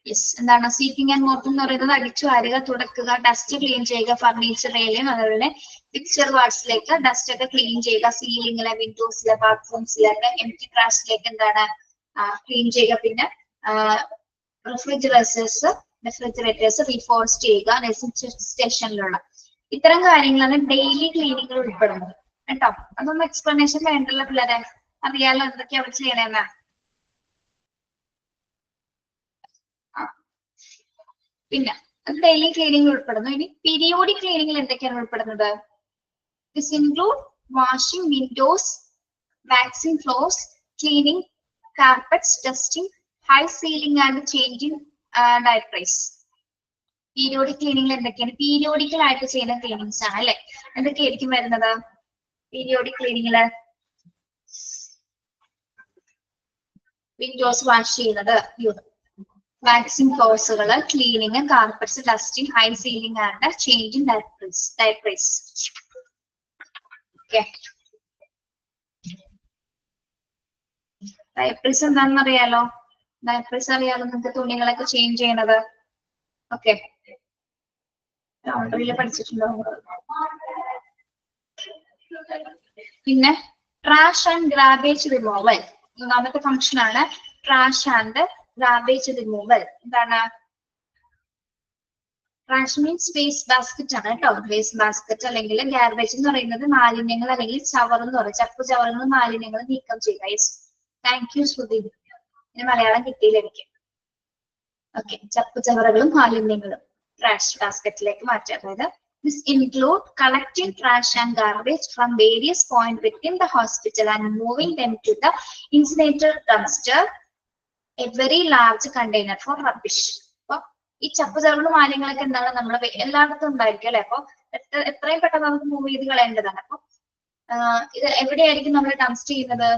Yes, and then sweeping and mopping dust clean furniture fixture wards dust clean ceiling windows bathrooms empty trash clean refrigerators refrigerators റീഫോഴ്സ് ചെയ്യുക, റെസിഡൻഷ്യൽ സ്റ്റേഷനിലുള്ള ഇത്തരം കാര്യങ്ങളാണ് ഡെയിലി ക്ലീനിങ്ങിൽ ഉൾപ്പെടുന്നത് കേട്ടോ. അതൊന്നും എക്സ്പ്ലനേഷൻ വേണ്ടല്ലോ പിള്ളേരെ, അറിയാലോ എന്തൊക്കെയാ അവിടെ ചെയ്യണമെന്ന്. പിന്നെ അത് ഡെയിലി ക്ലീനിങ്ങിൽ ഉൾപ്പെടുന്നു. ഇനി പീരിയോഡിക് ക്ലീനിങ്ങിൽ എന്തൊക്കെയാണ് ഉൾപ്പെടുന്നത്? This include washing Windows, waxing floors, cleaning carpets, dusting, high ceiling and changing diapers. Periodic ക്ലീനിങ്ങിൽ എന്തൊക്കെയാണ്? പീരിയോഡിക്കൽ ആയിട്ട് ചെയ്യുന്ന ക്ലീനിങ്സ് ആണ് അല്ലെ. എന്തൊക്കെയായിരിക്കും വരുന്നത് പീരിയോഡിക് ക്ലീനിങ്ങില്? വിൻഡോസ് വാഷ് ചെയ്യുന്നത്, വാക്സിംഗ് ഫ്ലോർസുകള്, cleaning, carpets, dusting, high ceiling and changing diapers. Okay, diapers എന്താണെന്ന് അറിയാലോ? ഡയപ്പേഴ്സ് അറിയാലോ നിങ്ങൾക്ക്, തുണികളൊക്കെ ചേഞ്ച് ചെയ്യണത്. ഓക്കെ, ലൗണ്ടറിയിൽ പഠിച്ചിട്ടുണ്ടോ? പിന്നെ ട്രാഷ് ആൻഡ് ഗ്രാബേജ് റിമൂവൽ, മൂന്നാമത്തെ ഫംഗ്ഷൻ ആണ് ട്രാഷ് ആൻഡ് ഗ്രാബേജ് റിമൂവൽ. എന്താണ് ട്രാഷ്? മീൻസ് വേസ്റ്റ് ബാസ്കറ്റ് ആണ് കേട്ടോ. വേസ്റ്റ് ബാസ്കറ്റ് അല്ലെങ്കിൽ ഗാർബേജ് എന്ന് പറയുന്നത് മാലിന്യങ്ങൾ അല്ലെങ്കിൽ ചവർ എന്ന് പറയും. ചപ്പ് ചവറുകൾ, മാലിന്യങ്ങൾ നീക്കം ചെയ്യുക. താങ്ക് യു ശ്രുതി, ഇനി മലയാളം കിട്ടിയില്ലായിരിക്കും. ഓക്കെ, ചപ്പ് ചവറുകളും മാലിന്യങ്ങളും ട്രാഷ് ബാസ്കറ്റിലേക്ക് മാറ്റുക. അതായത് this include collecting trash and garbage from various points within the hospital and moving them to the incinerator dumpster, a very large container for rubbish. അപ്പൊ ഈ ചപ്പ് ചവറുകളും മാലിന്യങ്ങളൊക്കെ എന്താണ് നമ്മുടെ എല്ലായിടത്തും ഉണ്ടായിരിക്കും അല്ലെ. അപ്പൊ എത്രയും പെട്ടെന്ന് നമുക്ക് മൂവ് ചെയ്ത് കളയേണ്ടതാണ്. അപ്പൊ ഇത് എവിടെയായിരിക്കും നമ്മൾ ഡംപ് ചെയ്യുന്നത്?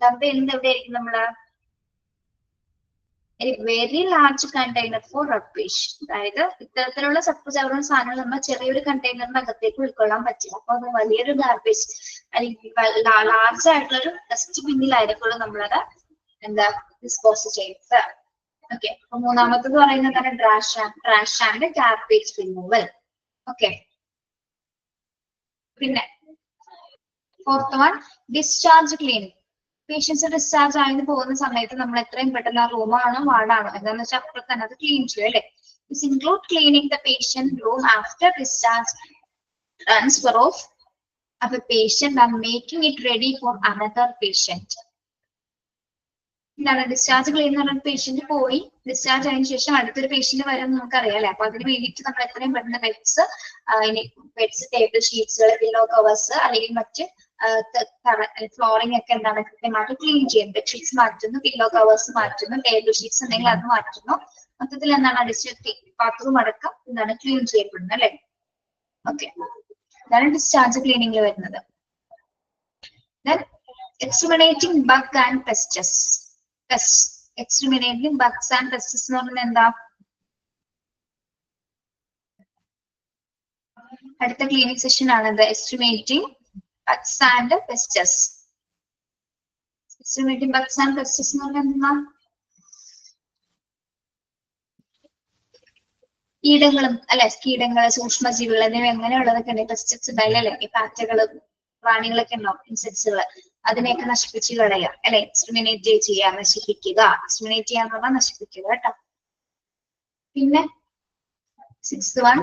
ഡംപ് ചെയ്യുന്നത് എവിടെയായിരിക്കും നമ്മള്? Very large container for rubbish. അതായത് ഇത്തരത്തിലുള്ള ചപ്പ് ചവറും സാധനങ്ങൾ നമ്മൾ ചെറിയൊരു കണ്ടെയ്നറിന്റെ അകത്തേക്ക് ഉൾക്കൊള്ളാൻ പറ്റില്ല. അപ്പൊ അത് വലിയൊരു ഗാർബേജ് അല്ലെങ്കിൽ ലാർജ് ആയിട്ടുള്ളൊരു ഡസ്റ്റ് ബിന്നിലായിരിക്കും നമ്മളത് എന്താ ഡിസ്പോസ് ചെയ്യുന്നത്. ഓക്കെ, അപ്പൊ മൂന്നാമത്തത് പറയുന്നതാണ് trash and garbage removal. Okay, പിന്നെ fourth one discharge cleaning. Patients discharge ആയി പോകുന്ന സമയത്ത് നമ്മൾ എത്രയും പെട്ടെന്ന് ആ റൂമാണോ വാർഡാണോ എന്താണെന്ന് വെച്ചാൽ അപ്പോൾ തന്നെ അത് ക്ലീൻ ചെയ്യും അല്ലെ. This include cleaning the patient room after discharge, transfer of a patient and making it ready for another patient. എന്താണ് ഡിസ്ചാർജ് ക്ലീൻ എന്ന് പറഞ്ഞ പേഷ്യന്റ് പോയി ഡിസ്ചാർജ് ആയതിനു ശേഷം അടുത്തൊരു പേഷ്യന്റ് വരും നമുക്കറിയാം അല്ലെ. അപ്പൊ അതിന് വേണ്ടിയിട്ട് നമ്മൾ എത്രയും പെട്ടെന്ന് ബെഡ്സ്, ടേബിൾ ഷീറ്റ്സുകൾ, പില്ലോ കവേഴ്സ് അല്ലെങ്കിൽ മറ്റ് ഫ്ലോറിംഗ് ഒക്കെ എന്താണ് കൃത്യമായിട്ട് ക്ലീൻ ചെയ്യും. ബെഡ്ഷീറ്റ്സ് മാറ്റുന്നു, പില്ലോ കവേഴ്സ് മാറ്റുന്നു, ടേബിൾ ഷീറ്റ്സ് ഉണ്ടെങ്കിൽ അത് മാറ്റുന്നു. മൊത്തത്തിൽ എന്താണ് അടിച്ച് ബാത്റൂം അടക്കം എന്താണ് ക്ലീൻ ചെയ്യപ്പെടുന്നത് അല്ലെ. ഓക്കെ, ഇതാണ് ഡിസ്ചാർജ് ക്ലീനിങ്ങിൽ വരുന്നത്. എക്സ്ട്രിമിനേറ്റിംഗ് ബഗ് ആൻഡ് പെസ്റ്റസ്. എക്സ്ട്രിമിനേറ്റിംഗ് ബഗ്സ് ആൻഡ് പെസ്റ്റസ് എന്ന് പറഞ്ഞാൽ എന്താ? അടുത്ത ക്ലീനിക് സെഷൻ ആണത്. Estimating bugs and pests. Estimating bugs and pests എന്ന് പറഞ്ഞാൽ എന്താ? കീടങ്ങളും അല്ലെ, കീടങ്ങള്, സൂക്ഷ്മജീവികൾ എന്നിവ എങ്ങനെയുള്ളതൊക്കെ ഉണ്ട്. പെസ്റ്റ്സ് ഉണ്ടായില്ല അല്ലെ, ഈ പാറ്റകള്, പ്രാണികളൊക്കെ ഉണ്ടാവും, ഇൻസെക്ട്സുകള്, അതിനെയൊക്കെ നശിപ്പിച്ച് കളയുക അല്ലെ. എക്സ്ട്രിമിനേറ്റ് ചെയ്യുക, നശിപ്പിക്കുക. എക്സ്ട്രിമിനേറ്റ് ചെയ്യാന്ന് പറഞ്ഞാൽ നശിപ്പിക്കുക കേട്ടോ. പിന്നെ 6th one,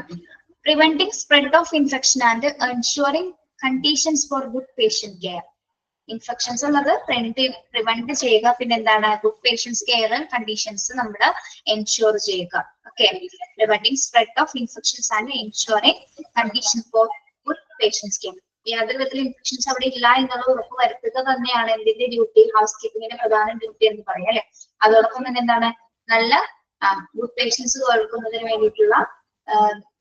preventing spread of infection and ensuring conditions for good patient care. Infections ഉള്ളത് പ്രിവെന്റ് ചെയ്യുക, പിന്നെ എന്താണ് ഗുഡ് പേഷ്യൻസ് കെയർ കണ്ടീഷൻസ് നമ്മൾ എൻഷുർ ചെയ്യുക. Okay, preventing spread of infections and ensuring condition for good patients care. യാതൊരു വിധത്തിലും ഇൻഫെക്ഷൻസ് അവിടെ ഇല്ല എന്നുള്ള ഉറപ്പ് വരുത്തുക തന്നെയാണ് എന്തിന്റെ ഡ്യൂട്ടി, ഹൗസ് കീപ്പിങ്ങിന്റെ പ്രധാന ഡ്യൂട്ടി എന്ന് പറയാം അല്ലെ. അതോടൊപ്പം തന്നെ എന്താണ് നല്ല ഗുഡ് പേഷ്യൻസ് കേൾക്കുന്നതിന് വേണ്ടിയിട്ടുള്ള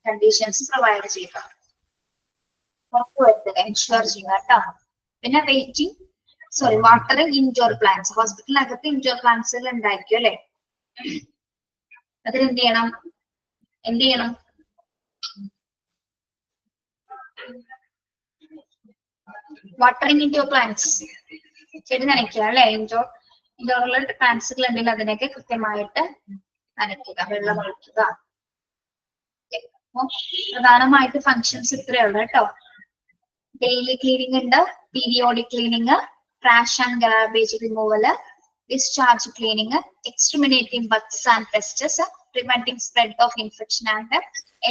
കണ്ടീഷൻസ് പ്രൊവൈഡ് ചെയ്യുക, ഉറപ്പുവരുത്തുക, എൻഷുർ ചെയ്യുക കേട്ടോ. പിന്നെ വാട്ടറിംഗ് ഇൻഡോർ പ്ലാന്റ്സ്. ഹോസ്പിറ്റലിനകത്ത് ഇൻഡോർ പ്ലാന്റ്സുകൾ ഉണ്ടായിരിക്കും അല്ലെ. അതിനെന്ത് ചെയ്യണം? വാട്ടറിംഗ് ഇൻഡോർ പ്ലാന്റ്സ്, ചെടി നനയ്ക്കുക അല്ലെ. ഇൻഡോറിലുള്ള പ്ലാന്റ്സുകൾ ഉണ്ടെങ്കിൽ അതിനൊക്കെ കൃത്യമായിട്ട് നനയ്ക്കുക, വെള്ളം ഒഴിക്കുക. പ്രധാനമായിട്ട് ഫങ്ഷൻസ് ഇത്രയുള്ളൂ കേട്ടോ. ഡെയിലി ക്ലീനിങ് ഉണ്ട്, periodic cleaning, trash and garbage removal, discharge cleaning, exterminating bugs and pests, preventing spread of infection and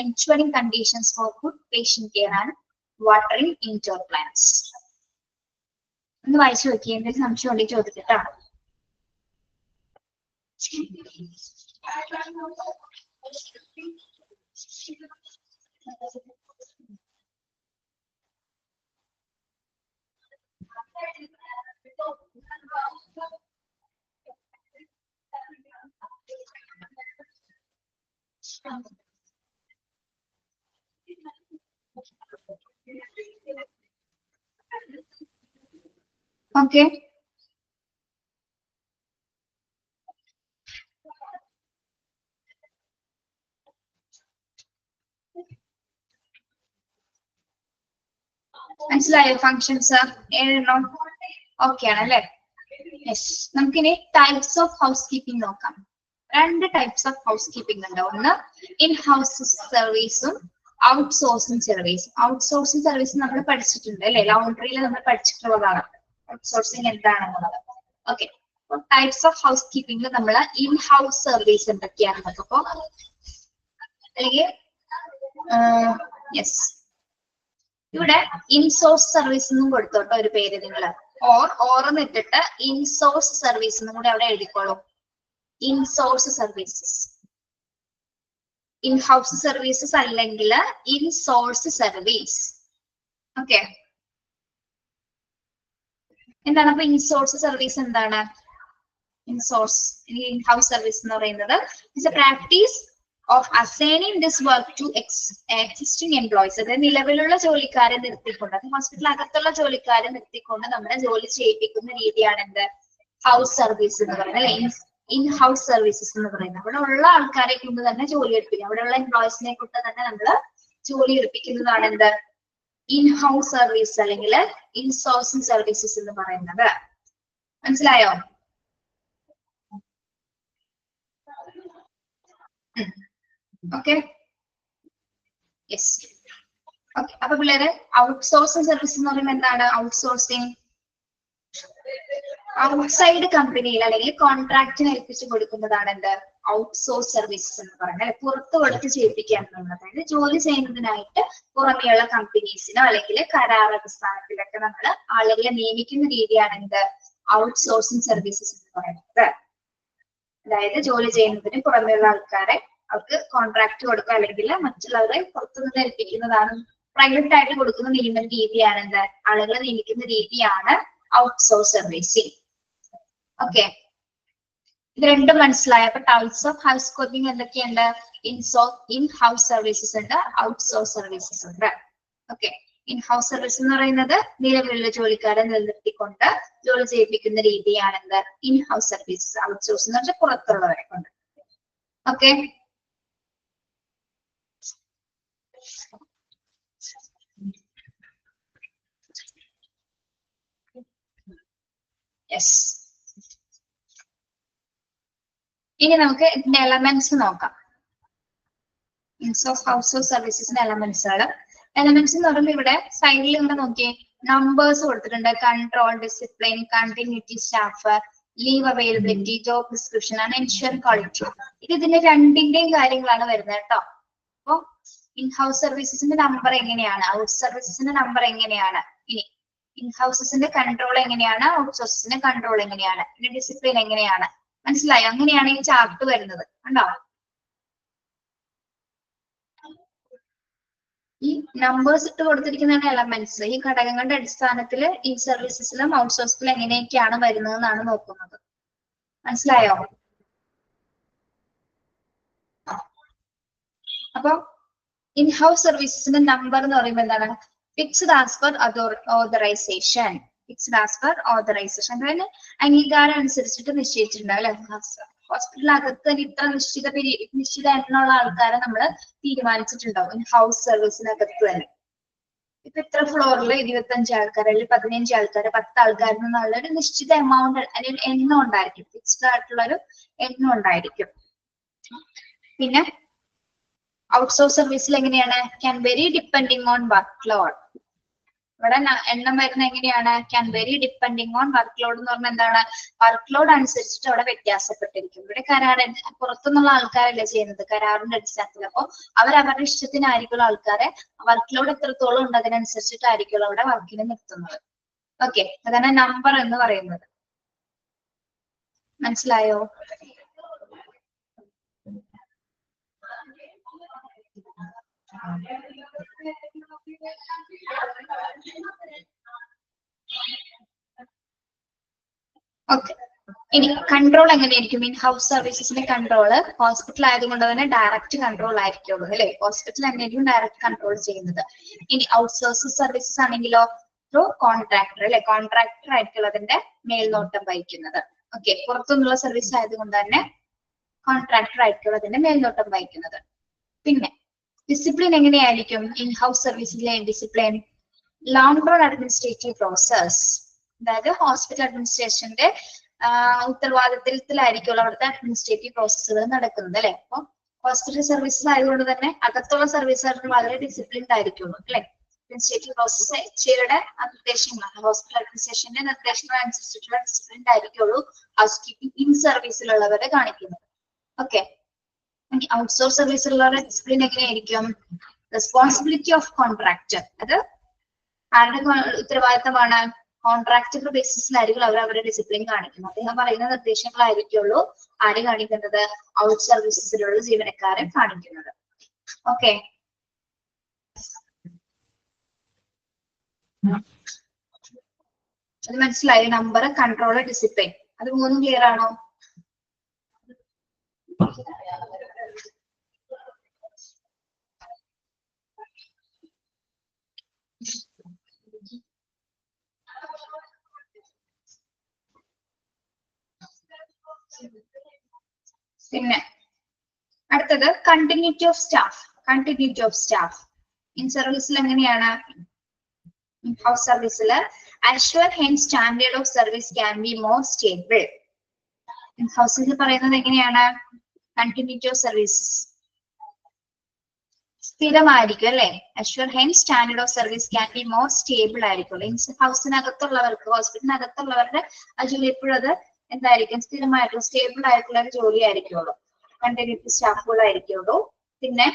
ensuring conditions for good patient care and watering indoor plants. ഒന്ന് വായിച്ചു നോക്കി, എന്തെങ്കിലും സംശയം ഉണ്ടെങ്കിൽ ചോദിച്ചിട്ടാണ്. Okay. മനസ്സിലായോ? ഫങ്ഷൻസ് ഏഴെണ്ണം ഓക്കെ ആണല്ലേ? യെസ്. നമുക്കിനി ടൈപ്സ് ഓഫ് ഹൗസ് കീപ്പിംഗ് നോക്കാം. രണ്ട് ടൈപ്സ് ഓഫ് ഹൗസ് കീപ്പിംഗ് ഉണ്ട്. ഒന്ന് ഇൻ ഹൗസ് സർവീസും ഔട്ട്സോഴ്സിംഗ് സർവീസ്. ഔട്ട്സോഴ്സിംഗ് സർവീസ് നമ്മൾ പഠിച്ചിട്ടുണ്ട് അല്ലെ? ലൗണ്ടറിയിൽ നമ്മൾ പഠിച്ചിട്ടുള്ളതാണ് ഔട്ട്സോഴ്സിംഗ് എന്താണെന്നുള്ളത്. ഓക്കെ. ടൈപ്സ് ഓഫ് ഹൗസ് കീപ്പിംഗിൽ നമ്മൾ ഇൻ ഹൗസ് സർവീസ് എന്തൊക്കെയാണ് അപ്പൊ അല്ലെങ്കിൽ യെസ്, ഇവിടെ ഇൻസോഴ്സ് സർവീസ് എന്നും കൊടുത്തോട്ടോ ഒരു പേര് നിങ്ങൾ. ഓർന്ന് ഇട്ടിട്ട് ഇൻസോഴ്സ് സർവീസ് എന്നും കൂടെ അവിടെ എഴുതിക്കോളൂ. ഇൻസോഴ്സ് സർവീസസ്, ഇൻ ഹൗസ് സർവീസസ് അല്ലെങ്കിൽ ഇൻസോഴ്സ് സർവീസ്. ഓക്കെ. എന്താണ് അപ്പൊ ഇൻസോഴ്സ് സർവീസ്? എന്താണ് ഇൻസോഴ്സ് ഇൻ ഹൗസ് സർവീസ് എന്ന് പറയുന്നത്? It's a practice of assigning this work to existing employees. അതായത് നിലവിലുള്ള ജോലിക്കാരെ നിർത്തിക്കൊണ്ട്, അത് ഹോസ്പിറ്റൽ അകത്തുള്ള ജോലിക്കാരെ നിർത്തിക്കൊണ്ട് നമ്മളെ ജോലി ചെയ്യിപ്പിക്കുന്ന രീതിയാണ് എന്ത്? ഹൗസ് സർവീസ് എന്ന് പറയുന്നത് അല്ലെ? ഇൻ ഹൗസ് സർവീസസ് എന്ന് പറയുന്നത്. അവിടെ ഉള്ള ആൾക്കാരെ കൊണ്ട് തന്നെ ജോലി എടുപ്പിക്കുക, അവിടെയുള്ള എംപ്ലോയീസിനെ കൊണ്ട് തന്നെ നമ്മൾ ജോലി എടുപ്പിക്കുന്നതാണ് എന്ത്? ഇൻ ഹൗസ് സർവീസ് അല്ലെങ്കിൽ ഇൻസോഴ്സിംഗ് സർവീസസ് എന്ന് പറയുന്നത്. മനസ്സിലായോ? ഓക്കെ. യെസ്. ഓക്കെ. അപ്പൊ പിള്ളേര് ഔട്ട്സോഴ്സിംഗ് സർവീസ് എന്ന് പറയുമ്പോൾ എന്താണ്? ഔട്ട്സോഴ്സിംഗ് ഔട്ട്സൈഡ് കമ്പനിയിൽ അല്ലെങ്കിൽ കോൺട്രാക്റ്റിന് ഏൽപ്പിച്ചു കൊടുക്കുന്നതാണ് എന്ത്? ഔട്ട്സോഴ്സ് സർവീസസ് എന്ന് പറയുന്നത് അല്ലെ? പുറത്ത് കൊടുത്ത് ചെയ്യിപ്പിക്കുക എന്നുള്ളത്. അതായത് ജോലി ചെയ്യുന്നതിനായിട്ട് പുറമെയുള്ള കമ്പനീസിനോ അല്ലെങ്കിൽ കരാർ അടിസ്ഥാനത്തിലൊക്കെ നമ്മൾ ആളുകളെ നിയമിക്കുന്ന രീതിയാണ് എന്ത്? ഔട്ട്സോഴ്സിംഗ് സർവീസസ് എന്ന് പറയുന്നത്. അതായത് ജോലി ചെയ്യുന്നതിന് പുറമെയുള്ള ആൾക്കാരെ അവർക്ക് കോൺട്രാക്ട് കൊടുക്കുക അല്ലെങ്കിൽ മറ്റുള്ളവരെ പുറത്തുനിന്ന് ഏൽപ്പിക്കുന്നതാണ്, പ്രൈവറ്റ് ആയിട്ട് കൊടുക്കുന്ന നിയമന രീതിയാണ് എന്ത്? ആളുകളെ നിയമിക്കുന്ന രീതിയാണ് ഔട്ട്സോഴ്സ് സർവീസിംഗ്. ഓക്കെ. ഇത് രണ്ടും മനസ്സിലായ? അപ്പൊ ടൈപ്സ് ഓഫ് ഹൗസ് കീപ്പിംഗ് എന്തൊക്കെയുണ്ട്? ഇൻ ഹൗസ് സർവീസസ് ഉണ്ട്, ഔട്ട്സോഴ്സ് സർവീസസ് ഉണ്ട്. ഓക്കെ. ഇൻ ഹൗസ് സർവീസ് എന്ന് പറയുന്നത് നിലവിലുള്ള ജോലിക്കാരെ നിലനിർത്തിക്കൊണ്ട് ജോലി ചെയ്യിപ്പിക്കുന്ന രീതിയാണ് എന്ത്? In house services. ഔട്ട്സോഴ്സ് എന്ന് പറഞ്ഞാൽ പുറത്തുള്ളവരെ കൊണ്ട്. ഓക്കെ. യെസ്. ഇനി നമുക്ക് ഇതിന്റെ എലമെന്റ്സ് നോക്കാം. ഹൗസ് സർവീസസിന്റെ എലമെന്റ്സുകൾ. എലമെന്റ്സ് എന്ന് പറയുമ്പോൾ ഇവിടെ സൈഡിൽ ഇങ്ങനെ നോക്കിയേ, നമ്പേഴ്സ് കൊടുത്തിട്ടുണ്ട്. Control, discipline, continuity, staff, leave availability, job description and ensure quality. ഇത് ഇതിന്റെ രണ്ടിന്റെയും കാര്യങ്ങളാണ് വരുന്നത് കേട്ടോ. അപ്പൊ ഇൻ ഹൗസ് സർവീസസിന്റെ നമ്പർ എങ്ങനെയാണ്, ഔട്ട് സർവീസസിന്റെ നമ്പർ എങ്ങനെയാണ്, ഇനി ഇൻ ഹൗസസിന്റെ കൺട്രോൾ എങ്ങനെയാണ്, ഔട്ട്സോഴ്സിന്റെ കൺട്രോൾ എങ്ങനെയാണ്, പിന്നെ ഡിസിപ്ലിൻ എങ്ങനെയാണ്. മനസ്സിലായോ? അങ്ങനെയാണ് ഈ ചാർട്ട് വരുന്നത്. കണ്ടോ? ഈ നമ്പേഴ്സ് ഇട്ട് കൊടുത്തിരിക്കുന്ന എലമെന്റ്സ്, ഈ ഘടകങ്ങളുടെ അടിസ്ഥാനത്തിൽ ഈ സർവീസസിലും ഔട്ട്സോഴ്സിലും എങ്ങനെയൊക്കെയാണ് വരുന്നതെന്നാണ് നോക്കുന്നത്. മനസ്സിലായോ? അപ്പൊ ഇൻ ഹൗസ് സർവീസസിന്റെ നമ്പർ എന്ന് പറയുമ്പോൾ എന്താണ്? Fixed as per authorisation. Fixed as per authorisation അതായത് അംഗീകാരം അനുസരിച്ചിട്ട് നിശ്ചയിച്ചിട്ടുണ്ടാവും അല്ലെ? ഹോസ്പിറ്റലിനകത്ത് ഇത്ര നിശ്ചിത എണ്ണമുള്ള ആൾക്കാരെ നമ്മൾ തീരുമാനിച്ചിട്ടുണ്ടാവും ഇൻ ഹൗസ് സർവീസിനകത്ത് തന്നെ. ഇപ്പൊ ഇത്ര ഫ്ലോറിൽ 25 ആൾക്കാർ അല്ലെങ്കിൽ 15 ആൾക്കാർ, 10 ആൾക്കാർ എന്നുള്ള ഒരു നിശ്ചിത എമൗണ്ട് അല്ലെങ്കിൽ എണ്ണം ഉണ്ടായിരിക്കും. ഫിക്സ്ഡ് ആയിട്ടുള്ള ഒരു എണ്ണം ഉണ്ടായിരിക്കും. പിന്നെ ഔട്ട്സോഴ്സ് സർവീസിൽ എങ്ങനെയാണ്? Can very depending on work load. ഇവിടെ എണ്ണം വരുന്ന എങ്ങനെയാണ്? Can very depending on work load എന്ന് പറഞ്ഞാൽ എന്താണ്? വർക്ക് ലോഡ് അനുസരിച്ചിട്ട് അവിടെ വ്യത്യാസപ്പെട്ടിരിക്കും. ഇവിടെ കരാർ പുറത്തുനിന്നുള്ള ആൾക്കാരല്ലേ ചെയ്യുന്നത്, കരാറിന്റെ അടിസ്ഥാനത്തിൽ. അപ്പോൾ അവരവരുടെ ഇഷ്ടത്തിനായിരിക്കും ആൾക്കാരെ വർക്ക് ലോഡ് എത്രത്തോളം ഉണ്ട് അതിനനുസരിച്ചിട്ടായിരിക്കും അവിടെ വർക്കിന് നിർത്തുന്നത്. ഓക്കെ, അതാണ് നമ്പർ എന്ന് പറയുന്നത്. മനസ്സിലായോ? ഓക്കെ, ഇനി കൺട്രോൾ എങ്ങനെയായിരിക്കും? ഇൻ ഹൗസ് സർവീസസിന്റെ കൺട്രോള് ഹോസ്പിറ്റൽ ആയതുകൊണ്ട് തന്നെ ഡയറക്റ്റ് കൺട്രോൾ ആയിരിക്കുള്ളൂ അല്ലെ? ഹോസ്പിറ്റൽ തന്നെയായിരിക്കും ഡയറക്റ്റ് കൺട്രോൾ ചെയ്യുന്നത്. ഇനി ഔട്ട്സോഴ്സ് സർവീസസ് ആണെങ്കിലോ ത്രൂ കോൺട്രാക്ടർ അല്ലെ? കോൺട്രാക്ടർ ആയിരിക്കും അതിന്റെ മേൽനോട്ടം വഹിക്കുന്നത്. ഓക്കെ, പുറത്തുനിന്നുള്ള സർവീസ് ആയതുകൊണ്ട് തന്നെ കോൺട്രാക്ടർ ആയിരിക്കും അതിന്റെ മേൽനോട്ടം വഹിക്കുന്നത്. പിന്നെ ഡിസിപ്ലിൻ എങ്ങനെയായിരിക്കും? ഇൻ ഹൗസ് സർവീസിലെ discipline long run administrative process, അതായത് ഹോസ്പിറ്റൽ അഡ്മിനിസ്ട്രേഷന്റെ ഉത്തരവാദിത്തത്തിലായിരിക്കും അവിടുത്തെ അഡ്മിനിസ്ട്രേറ്റീവ് പ്രോസസ്സുകൾ നടക്കുന്നത് അല്ലെ? അപ്പൊ ഹോസ്പിറ്റൽ സർവീസസ് ആയതുകൊണ്ട് തന്നെ അകത്തുള്ള സർവീസുകാർക്ക് വളരെ ഡിസിപ്ലിൻഡ് ആയിരിക്കുള്ളൂ അല്ലെ? അഡ്മിനിസ്ട്രേറ്റീവ് പ്രോസസ് ചിലരുടെ നിർദ്ദേശങ്ങളാണ്, ഹോസ്പിറ്റൽ അഡ്മിനിസ്ട്രേഷന്റെ നിർദ്ദേശങ്ങൾ അനുസരിച്ചിട്ടുള്ള ഡിസിപ്ലിൻഡ് ആയിരിക്കുള്ളൂ ഹൗസ് കീപ്പിംഗ് ഇൻ സർവീസിലുള്ളവരെ കാണിക്കുന്നത്. ഓക്കെ, ഔട്ട്സോഴ്സ് സർവീസിലുള്ളവരുടെ ഡിസിപ്ലിൻ എങ്ങനെയായിരിക്കും? റെസ്പോൺസിബിലിറ്റി ഓഫ് കോൺട്രാക്ടർ, അത് ആരുടെ ഉത്തരവാദിത്തമാണ്? കോൺട്രാക്ടർ ബേസിസിലായിരിക്കും അവർ അവരുടെ ഡിസിപ്ലിൻ കാണിക്കുന്നത്. അദ്ദേഹം പറയുന്ന നിർദ്ദേശങ്ങളായിരിക്കുള്ളൂ ആര് കാണിക്കുന്നത്? ഔട്ട് സർവീസസിലുള്ള ജീവനക്കാരെ കാണിക്കുന്നത്. ഓക്കെ, അത് മനസ്സിലായി? നമ്പർ, കൺട്രോള്, ഡിസിപ്ലിൻ, അത് മൂന്നും ക്ലിയർ ആണോ? പിന്നെ അടുത്തത് continuity of staff. Continuity of staff in സർവീസിൽ എങ്ങനെയാണ്? ഹൗസ് സർവീസിൽ assure hence standard of service can be more stable. In ഹൗസിൽ പറയുന്നത് എങ്ങനെയാണ്? കണ്ടിന്യൂറ്റി ഓഫ് സർവീസസ് സ്ഥിരമായിരിക്കും അല്ലെ? Assure hence standard of service can be more stable ആയിരിക്കും. ഹൗസിനകത്തുള്ളവർക്ക്, ഹോസ്പിറ്റലിനകത്തുള്ളവരുടെ ആ ജോലി എപ്പോഴും അത് എന്തായിരിക്കും? സ്ഥിരമായിട്ടുള്ള സ്റ്റേബിൾ ആയിട്ടുള്ള ഒരു ജോലി ആയിരിക്കുള്ളൂ, കണ്ടിന്യൂറ്റി സ്റ്റാഫുകൾ ആയിരിക്കുള്ളൂ. പിന്നെ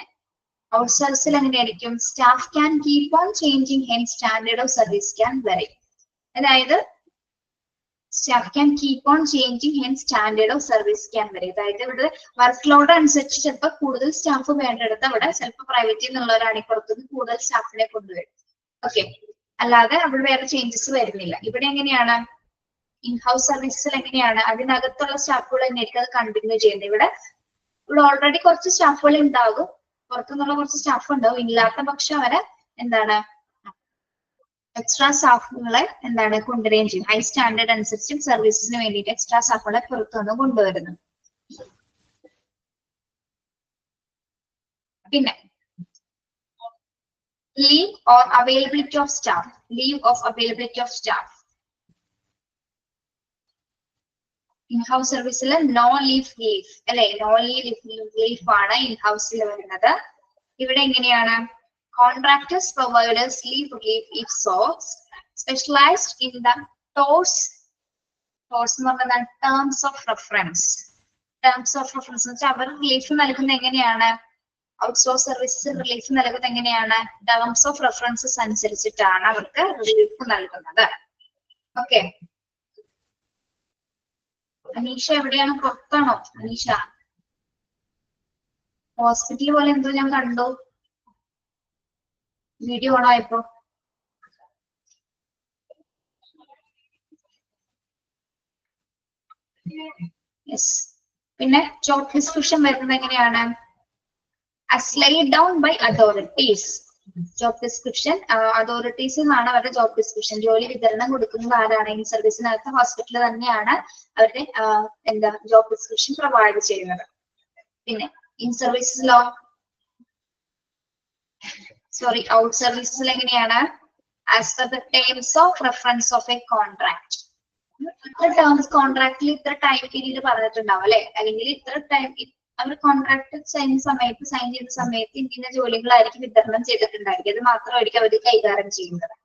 ഔട്ട് സർവീസിൽ എങ്ങനെയായിരിക്കും? Staff can keep on changing hence standard of service can vary. അതായത് staff can keep on changing hence standard of service can vary. അതായത് ഇവിടെ വർക്ക് ലോഡ് അനുസരിച്ച് ചിലപ്പോൾ കൂടുതൽ സ്റ്റാഫ് വേണ്ടെടുത്ത് അവിടെ ചിലപ്പോൾ പ്രൈവറ്റിൽ നിന്നുള്ളവരാണെങ്കിൽ പുറത്തുനിന്ന് കൂടുതൽ സ്റ്റാഫിനെ കൊണ്ടുവരും. ഓക്കെ, അല്ലാതെ അവിടെ വേറെ ചേഞ്ചസ് വരുന്നില്ല. ഇവിടെ എങ്ങനെയാണ്? ഇൻ ഹൗസ് സർവീസസിൽ എങ്ങനെയാണ്? അതിനകത്തുള്ള സ്റ്റാഫുകൾ തന്നെയായിരിക്കും അത് കണ്ടിന്യൂ ചെയ്യുന്നത്. ഇവിടെ ഓൾറെഡി കുറച്ച് സ്റ്റാഫുകൾ ഉണ്ടാകും, പുറത്തുനിന്നുള്ള കുറച്ച് സ്റ്റാഫ് ഉണ്ടാവും. ഇല്ലാത്ത പക്ഷം അവരെ എന്താണ് എക്സ്ട്രാ സ്റ്റാഫുകളെ എന്താണ് കൊണ്ടുവരികയും ചെയ്യും. ഹൈ സ്റ്റാൻഡേർഡ് അനുസരിച്ചും സർവീസസിന് വേണ്ടിയിട്ട് എക്സ്ട്രാ സ്റ്റാഫുകളെ പുറത്തുനിന്ന് കൊണ്ടുവരുന്നു. പിന്നെ leave or availability of staff. Leave of availability of staff in house സർവീസിൽ നോ ലീവ് ലീവ് അല്ലെ? നോ ലീവ് ആണ് ഇൻ ഹൗസിൽ വരുന്നത്. ഇവിടെ എങ്ങനെയാണ്? Contractors providers leave if so specialized in the TORS എന്ന് പറഞ്ഞാൽ terms of reference. Terms of reference എന്ന് വെച്ചാൽ അവർ റിലീഫ് നൽകുന്നത് എങ്ങനെയാണ്? ഔട്ട്സോഴ്സ് സർവീസസ് റിലീഫ് നൽകുന്നത് എങ്ങനെയാണ്? ടേംസ് ഓഫ് റെഫറൻസസ് അനുസരിച്ചിട്ടാണ് അവർക്ക് റിലീഫ് നൽകുന്നത്. ഓക്കെ, അനീഷ എവിടെയാണ്? പുറത്താണോ അനീഷ? ഹോസ്പിറ്റൽ പോലെ എന്തോ ഞാൻ കണ്ടു, വീഡിയോ ഓൺ ആയപ്പോ. യെസ്. പിന്നെ ജോബ് ഡിസ്ക്രിപ്ഷൻ വരുന്നത് എങ്ങനെയാണ്? as laid down by authorities. Job description authorities ആണ് അവരുടെ ജോബ് ഡിസ്ക്രിപ്ഷൻ. ജോലി വിതരണം കൊടുക്കുന്നത് ആരാണ്? ഇൻ സർവീസിനകത്ത് ഹോസ്പിറ്റൽ തന്നെയാണ് അവരുടെ എന്താ ജോബ് ഡിസ്ക്രിപ്ഷൻ പ്രൊവൈഡ് ചെയ്യുന്നത്. പിന്നെ ഇൻ സർവീസസ് ലോ ഔട്ട് സർവീസസിൽ എങ്ങനെയാണ്? As per the terms of reference of A contract. ഇത്ര ടേംസ് കോൺട്രാക്റ്റിൽ ഇത്ര ടൈം പീരീഡ് പറഞ്ഞിട്ടുണ്ടാവും അല്ലെ? അല്ലെങ്കിൽ ഇത്ര ടൈം അവർ കോൺട്രാക്ട് സൈൻ ചെയ്യുന്ന സമയത്ത് ഇന്ന ജോലികളായിരിക്കും വിതരണം ചെയ്തിട്ടുണ്ടായിരിക്കും. അത് മാത്രമായിരിക്കും അവർ കൈകാര്യം ചെയ്യുന്നത്.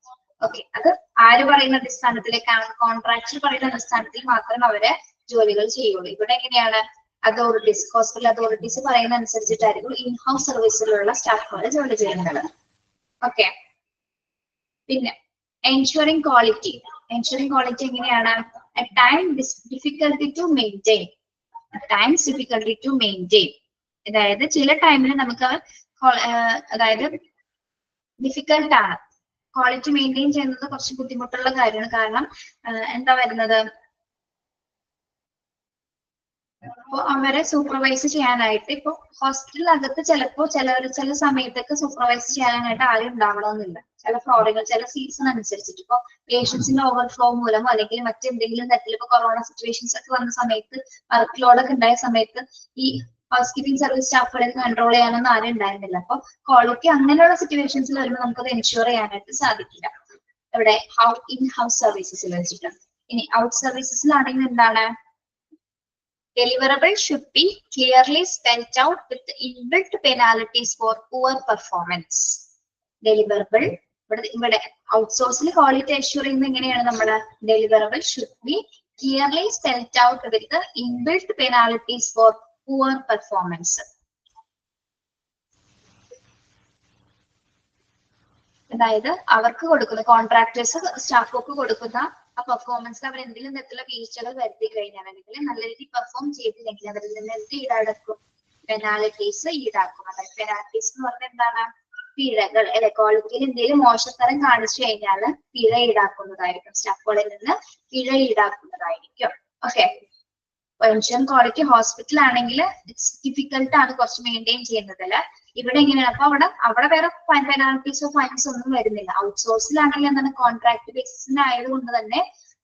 ഓക്കെ, അത് ആര് പറയുന്ന അടിസ്ഥാനത്തിലേക്കാണ്? കോൺട്രാക്ടർ പറയുന്ന അടിസ്ഥാനത്തിൽ മാത്രം അവരെ ജോലികൾ ചെയ്യുള്ളൂ. ഇവിടെ എങ്ങനെയാണ്? അതോറിറ്റീസ്, ഹോസ്പിറ്റൽ അതോറിറ്റീസ് പറയുന്ന അനുസരിച്ചിട്ടായിരിക്കും ഇൻ ഹൗസ് സർവീസിലുള്ള സ്റ്റാഫുകളെ ജോലി ചെയ്യുന്നത്. ഓക്കെ, പിന്നെ എൻഷുറിംഗ് ക്വാളിറ്റി. എൻഷുറിംഗ് ക്വാളിറ്റി എങ്ങനെയാണ്? Difficulty to maintain. Difficulty to maintain, അതായത് ചില ടൈമിൽ നമുക്ക് അതായത് ഡിഫിക്കൽട്ട് ആണ് ക്വാളിറ്റി മെയിൻറ്റെയിൻ ചെയ്യുന്നത്, കുറച്ച് ബുദ്ധിമുട്ടുള്ള കാര്യമാണ്. കാരണം എന്താ വരുന്നത്, അപ്പൊ അവരെ സൂപ്പർവൈസ് ചെയ്യാനായിട്ട് ഇപ്പൊ ഹോസ്പിറ്റലിനകത്ത് ചിലപ്പോ ചില സമയത്തൊക്കെ സൂപ്പർവൈസ് ചെയ്യാനായിട്ട് ആരും ഉണ്ടാവണമെന്നില്ല. ചില ഫ്ലോറുകൾ ചില സീസൺ അനുസരിച്ചിട്ട് ഇപ്പൊ പേഷ്യൻസിന്റെ ഓവർഫ്ലോ മൂലമോ അല്ലെങ്കിൽ മറ്റെന്തെങ്കിലും തരത്തിൽ ഇപ്പൊ കൊറോണ സിറ്റുവേഷൻസ് ഒക്കെ വന്ന സമയത്ത്, വർക്ക് ലോഡൊക്കെ ഉണ്ടായ സമയത്ത് ഈ ഹൗസ് കീപ്പിംഗ് സർവീസ് സ്റ്റാഫുകളെ കൺട്രോൾ ചെയ്യാനൊന്നും ആരും ഉണ്ടായിരുന്നില്ല. അപ്പൊ ക്വാളിറ്റി അങ്ങനെയുള്ള സിറ്റുവേഷൻസിൽ വരുമ്പോൾ നമുക്കത് എൻഷുർ ചെയ്യാനായിട്ട് സാധിക്കില്ല. ഇവിടെ ഇൻ ഹൗസ് സർവീസസിൽ വെച്ചിട്ട്. ഇനി ഔട്ട് സർവീസസിലാണെങ്കിൽ എന്താണ്? Deliverable should be clearly spelled out with inbuilt penalties for poor performance. Deliverable, ഇവിടെ ഔട്ട്സോഴ്സിൽ ക്വാളിറ്റി അഷ്യൂർ ചെയ്യുന്നത് എങ്ങനെയാണ്? നമ്മുടെ deliverable should be clearly spelled out with the inbuilt penalties for poor performance. അതായത് അവർക്ക് കൊടുക്കുന്ന കോൺട്രാക്ടേഴ്സ് സ്റ്റാഫുകൾക്ക് കൊടുക്കുന്ന ആ പെർഫോമൻസിൽ അവർ എന്തെങ്കിലും തരത്തിലുള്ള വീഴ്ചകൾ വരുത്തി കഴിഞ്ഞാൽ അല്ലെങ്കിൽ നല്ല രീതിയിൽ പെർഫോം ചെയ്തില്ലെങ്കിൽ അവരിൽ നിന്ന് എന്ത് ഈടാക്കും? പെനാലിറ്റീസ് ഈടാക്കും. അതായത് പെനാലിറ്റീസ് എന്ന് പറഞ്ഞാൽ എന്താണ്? പിഴകൾ അല്ലെ? ക്വാളിറ്റിയിൽ എന്തെങ്കിലും മോശത്തരം കാണിച്ചു കഴിഞ്ഞാൽ പിഴ ഈടാക്കുന്നതായിരിക്കും. സ്റ്റാഫുകളിൽ നിന്ന് പിഴ ഈടാക്കുന്നതായിരിക്കും. ഓക്കെ, പെൻഷൻ ക്വാളിറ്റി ഹോസ്പിറ്റൽ ആണെങ്കിൽ ഇറ്റ്സ് ഡിഫിക്കൽട്ട് ആണ് കുറച്ച് മെയിൻറ്റെയിൻ ചെയ്യുന്നതില്. ഇവിടെ എങ്ങനെയാണ്? അപ്പൊ അവിടെ വേറെ പെനാൽറ്റീസോ ഫൈൻസ് ഒന്നും വരുന്നില്ല. ഔട്ട്സോഴ്സിലാണെങ്കിൽ എന്താണ്? കോൺട്രാക്ട് ബേസിസിനായതുകൊണ്ട് തന്നെ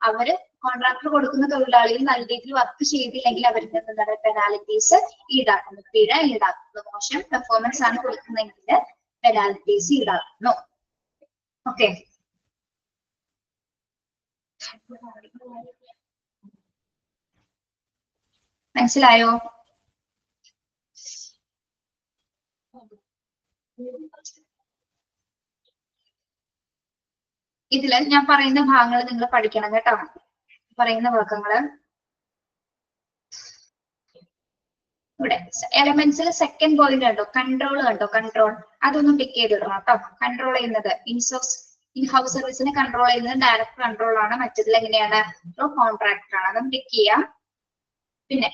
അവര് കോൺട്രാക്ടർ കൊടുക്കുന്ന തൊഴിലാളികൾ നല്ല രീതിയിൽ വർക്ക് ചെയ്തില്ലെങ്കിൽ അവരിൽ നിന്ന് എന്താണ്? പെനാൽറ്റീസ് ഈടാക്കുന്നു, പിഴ ഈടാക്കുന്നു. മോശം പെർഫോമൻസ് ആണ് കൊടുക്കുന്നതെങ്കിൽ പെനാൽറ്റീസ് ഈടാക്കുന്നു. ഓക്കെ, മനസ്സിലായോ? ഇതില് ഞാൻ പറയുന്ന ഭാഗങ്ങൾ നിങ്ങൾ പഠിക്കണം കേട്ടോ. പറയുന്ന ഭാഗങ്ങള് ഇവിടെ എലമെന്റ്സിൽ സെക്കൻഡ് പോയിന്റ് കണ്ടോ? കൺട്രോൾ കണ്ടോ? കൺട്രോൾ അതൊന്നും ടിക്ക് ചെയ്തിടണം കേട്ടോ. കൺട്രോൾ ചെയ്യുന്നത് ഇൻ ഹൗസ് സർവീസിനെ കൺട്രോൾ ചെയ്യുന്നത് ഡയറക്ട് കൺട്രോൾ ആണ്. മറ്റതിൽ എങ്ങനെയാണ്? കോൺട്രാക്ടർ ആണ്. അതും ടിക്ക് ചെയ്യാം. പിന്നെ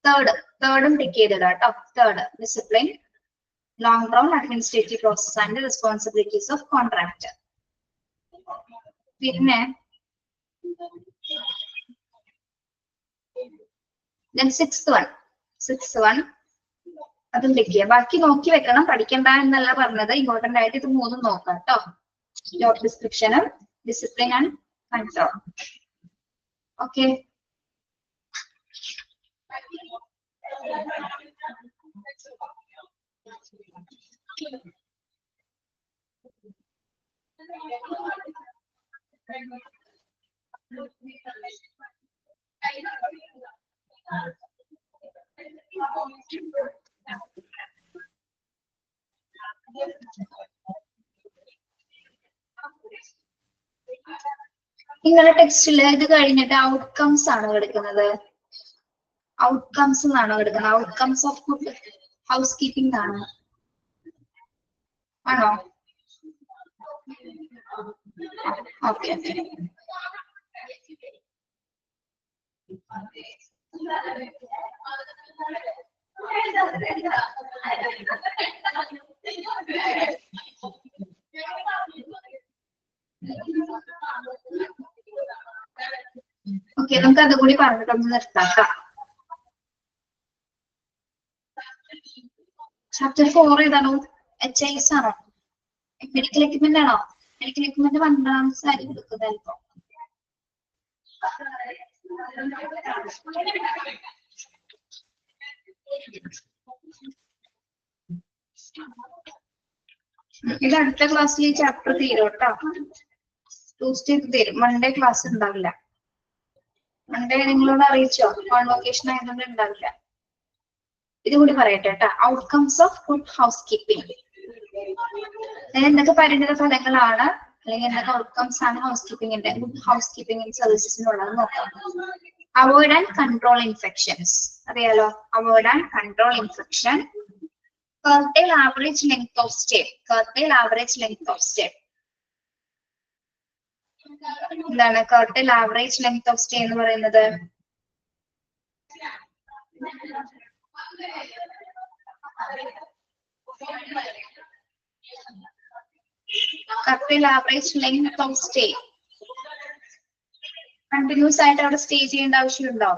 തേർഡും ടിക്ക് ചെയ്തിടാം കേട്ടോ. Third, discipline, long term administrative process and the responsibilities of contractor. പിന്നെ then sixth one അതും ടിക്ക് ചെയ്യാം. ബാക്കി നോക്കി വെക്കണം, പഠിക്കണ്ട എന്നല്ല പറഞ്ഞത്. ഇമ്പോർട്ടന്റ് ആയിട്ട് ഇത് മൂന്നും നോക്കാം കേട്ടോ. ജോബ് ഡിസ്ക്രിപ്ഷനും ഡിസിപ്ലിൻ ആൻഡ് കൺട്രോൾ. ഓക്കെ, നിങ്ങളുടെ ടെക്സ്റ്റില് ഇത് കഴിഞ്ഞിട്ട് ഔട്ട്കംസ് ആണ് എടുക്കുന്നത്. ഔട്ട്കംസ് എന്നാണോ എടുക്കുന്നത്? Outcomes of good house keeping ആണ്, ആണോ? ഓക്കെ, ഓക്കെ, നമുക്ക് അതുകൂടി പറഞ്ഞിട്ടൊന്ന് നിർത്താം. ചാപ്റ്റർ 4 ഏതാണോ? HIS ആണോ? മെഡിക്കൽ എക്യുപ്മെന്റ് ആണോ? മെഡിക്കൽ എക്യുപ്മെന്റ് 1 സാരി കൊടുക്കുന്നത് ഇപ്പൊ. ഇത് അടുത്ത ക്ലാസ്സിൽ ഈ ചാപ്റ്റർ തീരും കേട്ടോ. ട്യൂസ്ഡേ തീരും, മൺഡേ ക്ലാസ് ഉണ്ടാവില്ല. മൺഡേ നിങ്ങളോട് അറിയിച്ചോ? കോൺവൊക്കേഷൻ ആയതുകൊണ്ട് ഉണ്ടാവില്ല. ഇതുകൂടി പറയട്ടെ കേട്ടോ. Outcomes of good house keeping. എന്തൊക്കെ പരിണിത ഫലങ്ങളാണ് അല്ലെങ്കിൽ എന്തൊക്കെ ഔട്ട്കംസ് ആണ് ഹൗസ് കീപ്പിംഗിന്റെ ഗുഡ് ഹൗസ് കീപ്പിംഗ് സർവീസസിനുള്ളത് നോക്കാം. അവോയ്ഡ് ആൻഡ് കൺട്രോൾ ഇൻഫെക്ഷൻസ് അറിയാലോ. Avoid and control infection. curtail average length of stay. curtail average length of stay. എന്താണ് curtail average length of stay എന്ന് പറയുന്നത്? curtail average length of stay. Continuous ആയിട്ട് അവിടെ സ്റ്റേ ചെയ്യേണ്ട ആവശ്യമുണ്ടോ?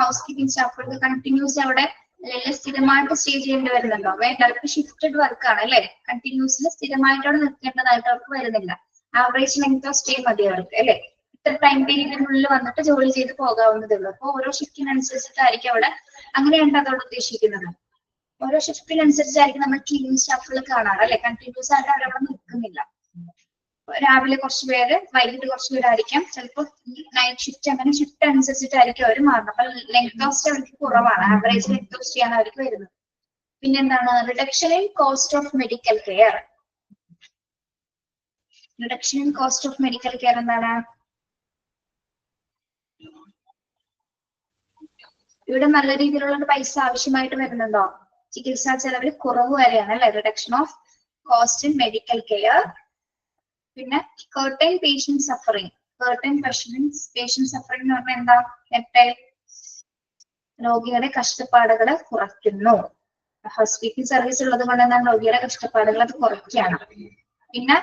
ഹൗസ് കീപ്പിംഗ് സ്റ്റാഫുകൾക്ക് കണ്ടിന്യൂസ് അവിടെ സ്ഥിരമായിട്ട് സ്റ്റേ ചെയ്യേണ്ടി വരുന്നുണ്ടോ? വേണ്ട, അവർക്ക് ഷിഫ്റ്റഡ് വർക്ക് ആണ് അല്ലെ. കണ്ടിന്യൂസ്ലി സ്ഥിരമായിട്ട് അവിടെ നിൽക്കേണ്ടതായിട്ട് അവർക്ക് വരുന്നില്ല. ആവറേജ് ലെങ്ത് ഓഫ് സ്റ്റേ മതി അവർക്ക് അല്ലെ. ഇത്ര ടൈം പീരീഡിനുള്ളിൽ വന്നിട്ട് ജോലി ചെയ്ത് പോകാവുന്നതേ ഉള്ളൂ. അപ്പൊ ഓരോ ഷിഫ്റ്റിനനുസരിച്ചിട്ടായിരിക്കും അവിടെ, അങ്ങനെയാണ് അതോട് ഉദ്ദേശിക്കുന്നത്. ഓരോ ഷിഫ്റ്റിനനുസരിച്ചായിരിക്കും നമ്മൾ ക്ലീനിങ് സ്റ്റാഫുകൾ കാണാറ് അല്ലെ. കണ്ടിന്യൂസ് ആയിട്ട് അവരവിടെ നിൽക്കുന്നില്ല. രാവിലെ കുറച്ച് പേര്, വൈകിട്ട് കുറച്ച് പേരായിരിക്കാം. ചിലപ്പോൾ നൈറ്റ് ഷിഫ്റ്റ്, അങ്ങനെ ഷിഫ്റ്റ് അനുസരിച്ചിട്ടായിരിക്കും അവർ മാറുന്നത്. അപ്പൊ ലെങ്ത് ഓഫ് സ്റ്റേ അവർക്ക് കുറവാണ്. ആവറേജ് ലെങ്ത് ഓഫ് സ്റ്റേ ആണ് അവർക്ക് വരുന്നത്. പിന്നെന്താണ്? Reduction in cost of medical care. Reduction in cost of medical care എന്താണ്? ഇവിടെ നല്ല രീതിയിലുള്ള പൈസ ആവശ്യമായിട്ട് വരുന്നുണ്ടോ? ചികിത്സാ ചെലവിൽ കുറവ് വരെയാണ് അല്ലെ. Reduction of cost in medical care. പിന്നെ curtail patient suffering. curtail patient suffering എന്ന് പറഞ്ഞാൽ എന്താ? രോഗിയുടെ കഷ്ടപ്പാടുകൾ കുറയ്ക്കുന്നു. ഹൗസ് കീപ്പിംഗ് സർവീസ് ഉള്ളത് കൊണ്ട് എന്താണ്? രോഗിയുടെ കഷ്ടപ്പാടുകൾ അത് കുറയ്ക്കുകയാണ്. പിന്നെ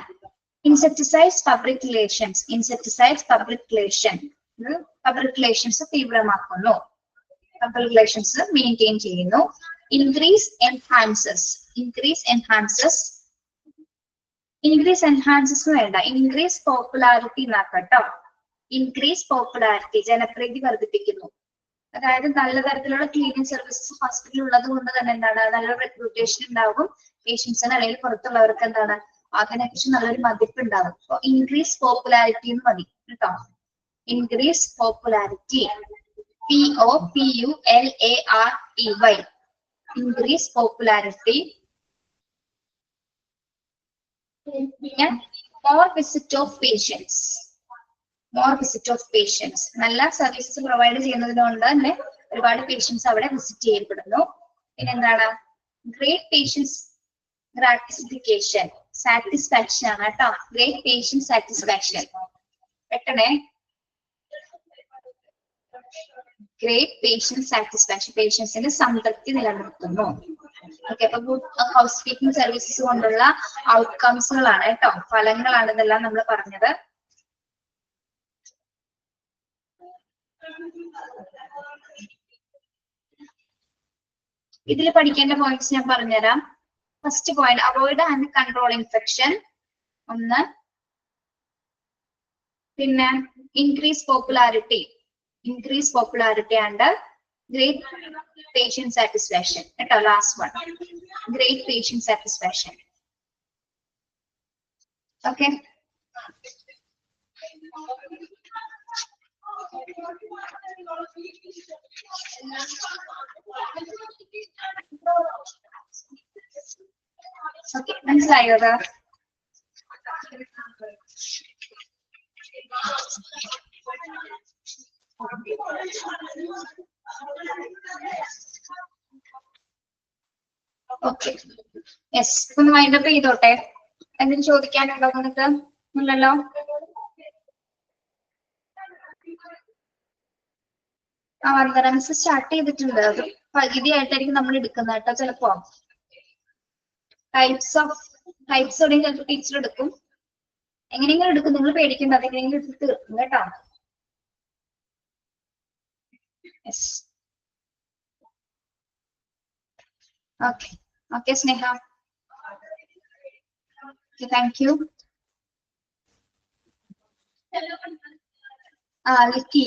insecticides public relations. Insecticides public relation. Public relations തീവ്രമാക്കുന്നു. പബ്ലിക് റിലേഷൻസ് മെയിൻറ്റെയിൻ ചെയ്യുന്നു. Increase enhances. Increase enhances. Increase enhances വേണ്ട, ഇൻക്രീസ് പോപ്പുലാരിറ്റി എന്നാക്കട്ടോ. ഇൻക്രീസ് പോപ്പുലാരിറ്റി, ജനപ്രീതി വർദ്ധിപ്പിക്കുന്നു. അതായത് നല്ല തരത്തിലുള്ള ക്ലീനിങ് സർവീസസ് ഹോസ്പിറ്റലിൽ ഉള്ളത് കൊണ്ട് തന്നെ എന്താണ്? നല്ലൊരു റെപ്യൂട്ടേഷൻ ഉണ്ടാകും. പേഷ്യൻസിന് അല്ലെങ്കിൽ പുറത്തുള്ളവർക്ക് എന്താണ്? അതിനെക്കുറിച്ച് നല്ലൊരു മതിപ്പ് ഉണ്ടാകും. അപ്പൊ ഇൻക്രീസ് പോപ്പുലാരിറ്റി എന്ന് മതി കേട്ടോ. Increase popularity. POPULARTY. Increase popularity. പിന്നെ more visit of patients. more visit of patients. നല്ല സർവീസസ് പ്രൊവൈഡ് ചെയ്യുന്നതുകൊണ്ട് തന്നെ ഒരുപാട് പേഷ്യൻസ് അവിടെ വിസിറ്റ് ചെയ്യപ്പെടുന്നു. പിന്നെ എന്താണ്? Great patients gratification. സാറ്റിസ്ഫാക്ഷൻ ആണ് കേട്ടോ. Great patients satisfaction. പെട്ടെന്നേ. Great patients satisfaction. പേഷ്യൻസിന്റെ സംതൃപ്തി നിലനിർത്തുന്നു. ഓക്കെ, അപ്പൊ ഗുഡ് ഹൗസ് കീപ്പിംഗ് സർവീസസ് കൊണ്ടുള്ള ഔട്ട്കംസുകളാണ് കേട്ടോ, ഫലങ്ങളാണ് ഇതെല്ലാം നമ്മൾ പറഞ്ഞത്. ഇതിൽ പഠിക്കേണ്ട പോയിന്റ്സ് ഞാൻ പറഞ്ഞുതരാം. First point, avoid and control infection. ഒന്ന്. പിന്നെ increase popularity. Increase popularity and great patient satisfaction. കേട്ടോ, last one. great patient satisfaction. Okay. Okay, മനസ്സിലായോ? Okay, yes. ഒന്ന് വൈൻഡപ്പ് ചെയ്തോട്ടെ. എന്തെങ്കിലും ചോദിക്കാനുണ്ടോ നിങ്ങൾക്ക്? ഇല്ലല്ലോ. വന്ദനംസ് സ്റ്റാർട്ട് ചെയ്തിട്ടുണ്ട്. അത് പകുതിയായിട്ടായിരിക്കും നമ്മൾ എടുക്കുന്നത് കേട്ടോ. ചിലപ്പോ ടൈപ്സ് ചിലപ്പോൾ ടീച്ചർ എടുക്കും. എങ്ങനെയെങ്കിലും എടുക്കും, നിങ്ങൾ പേടിക്കണ്ട. അതെങ്ങനെയെങ്കിലും എടുത്ത് തീർക്കും കേട്ടോ. Yes. Okay, okay Sneha. Thank you. ലിക്കി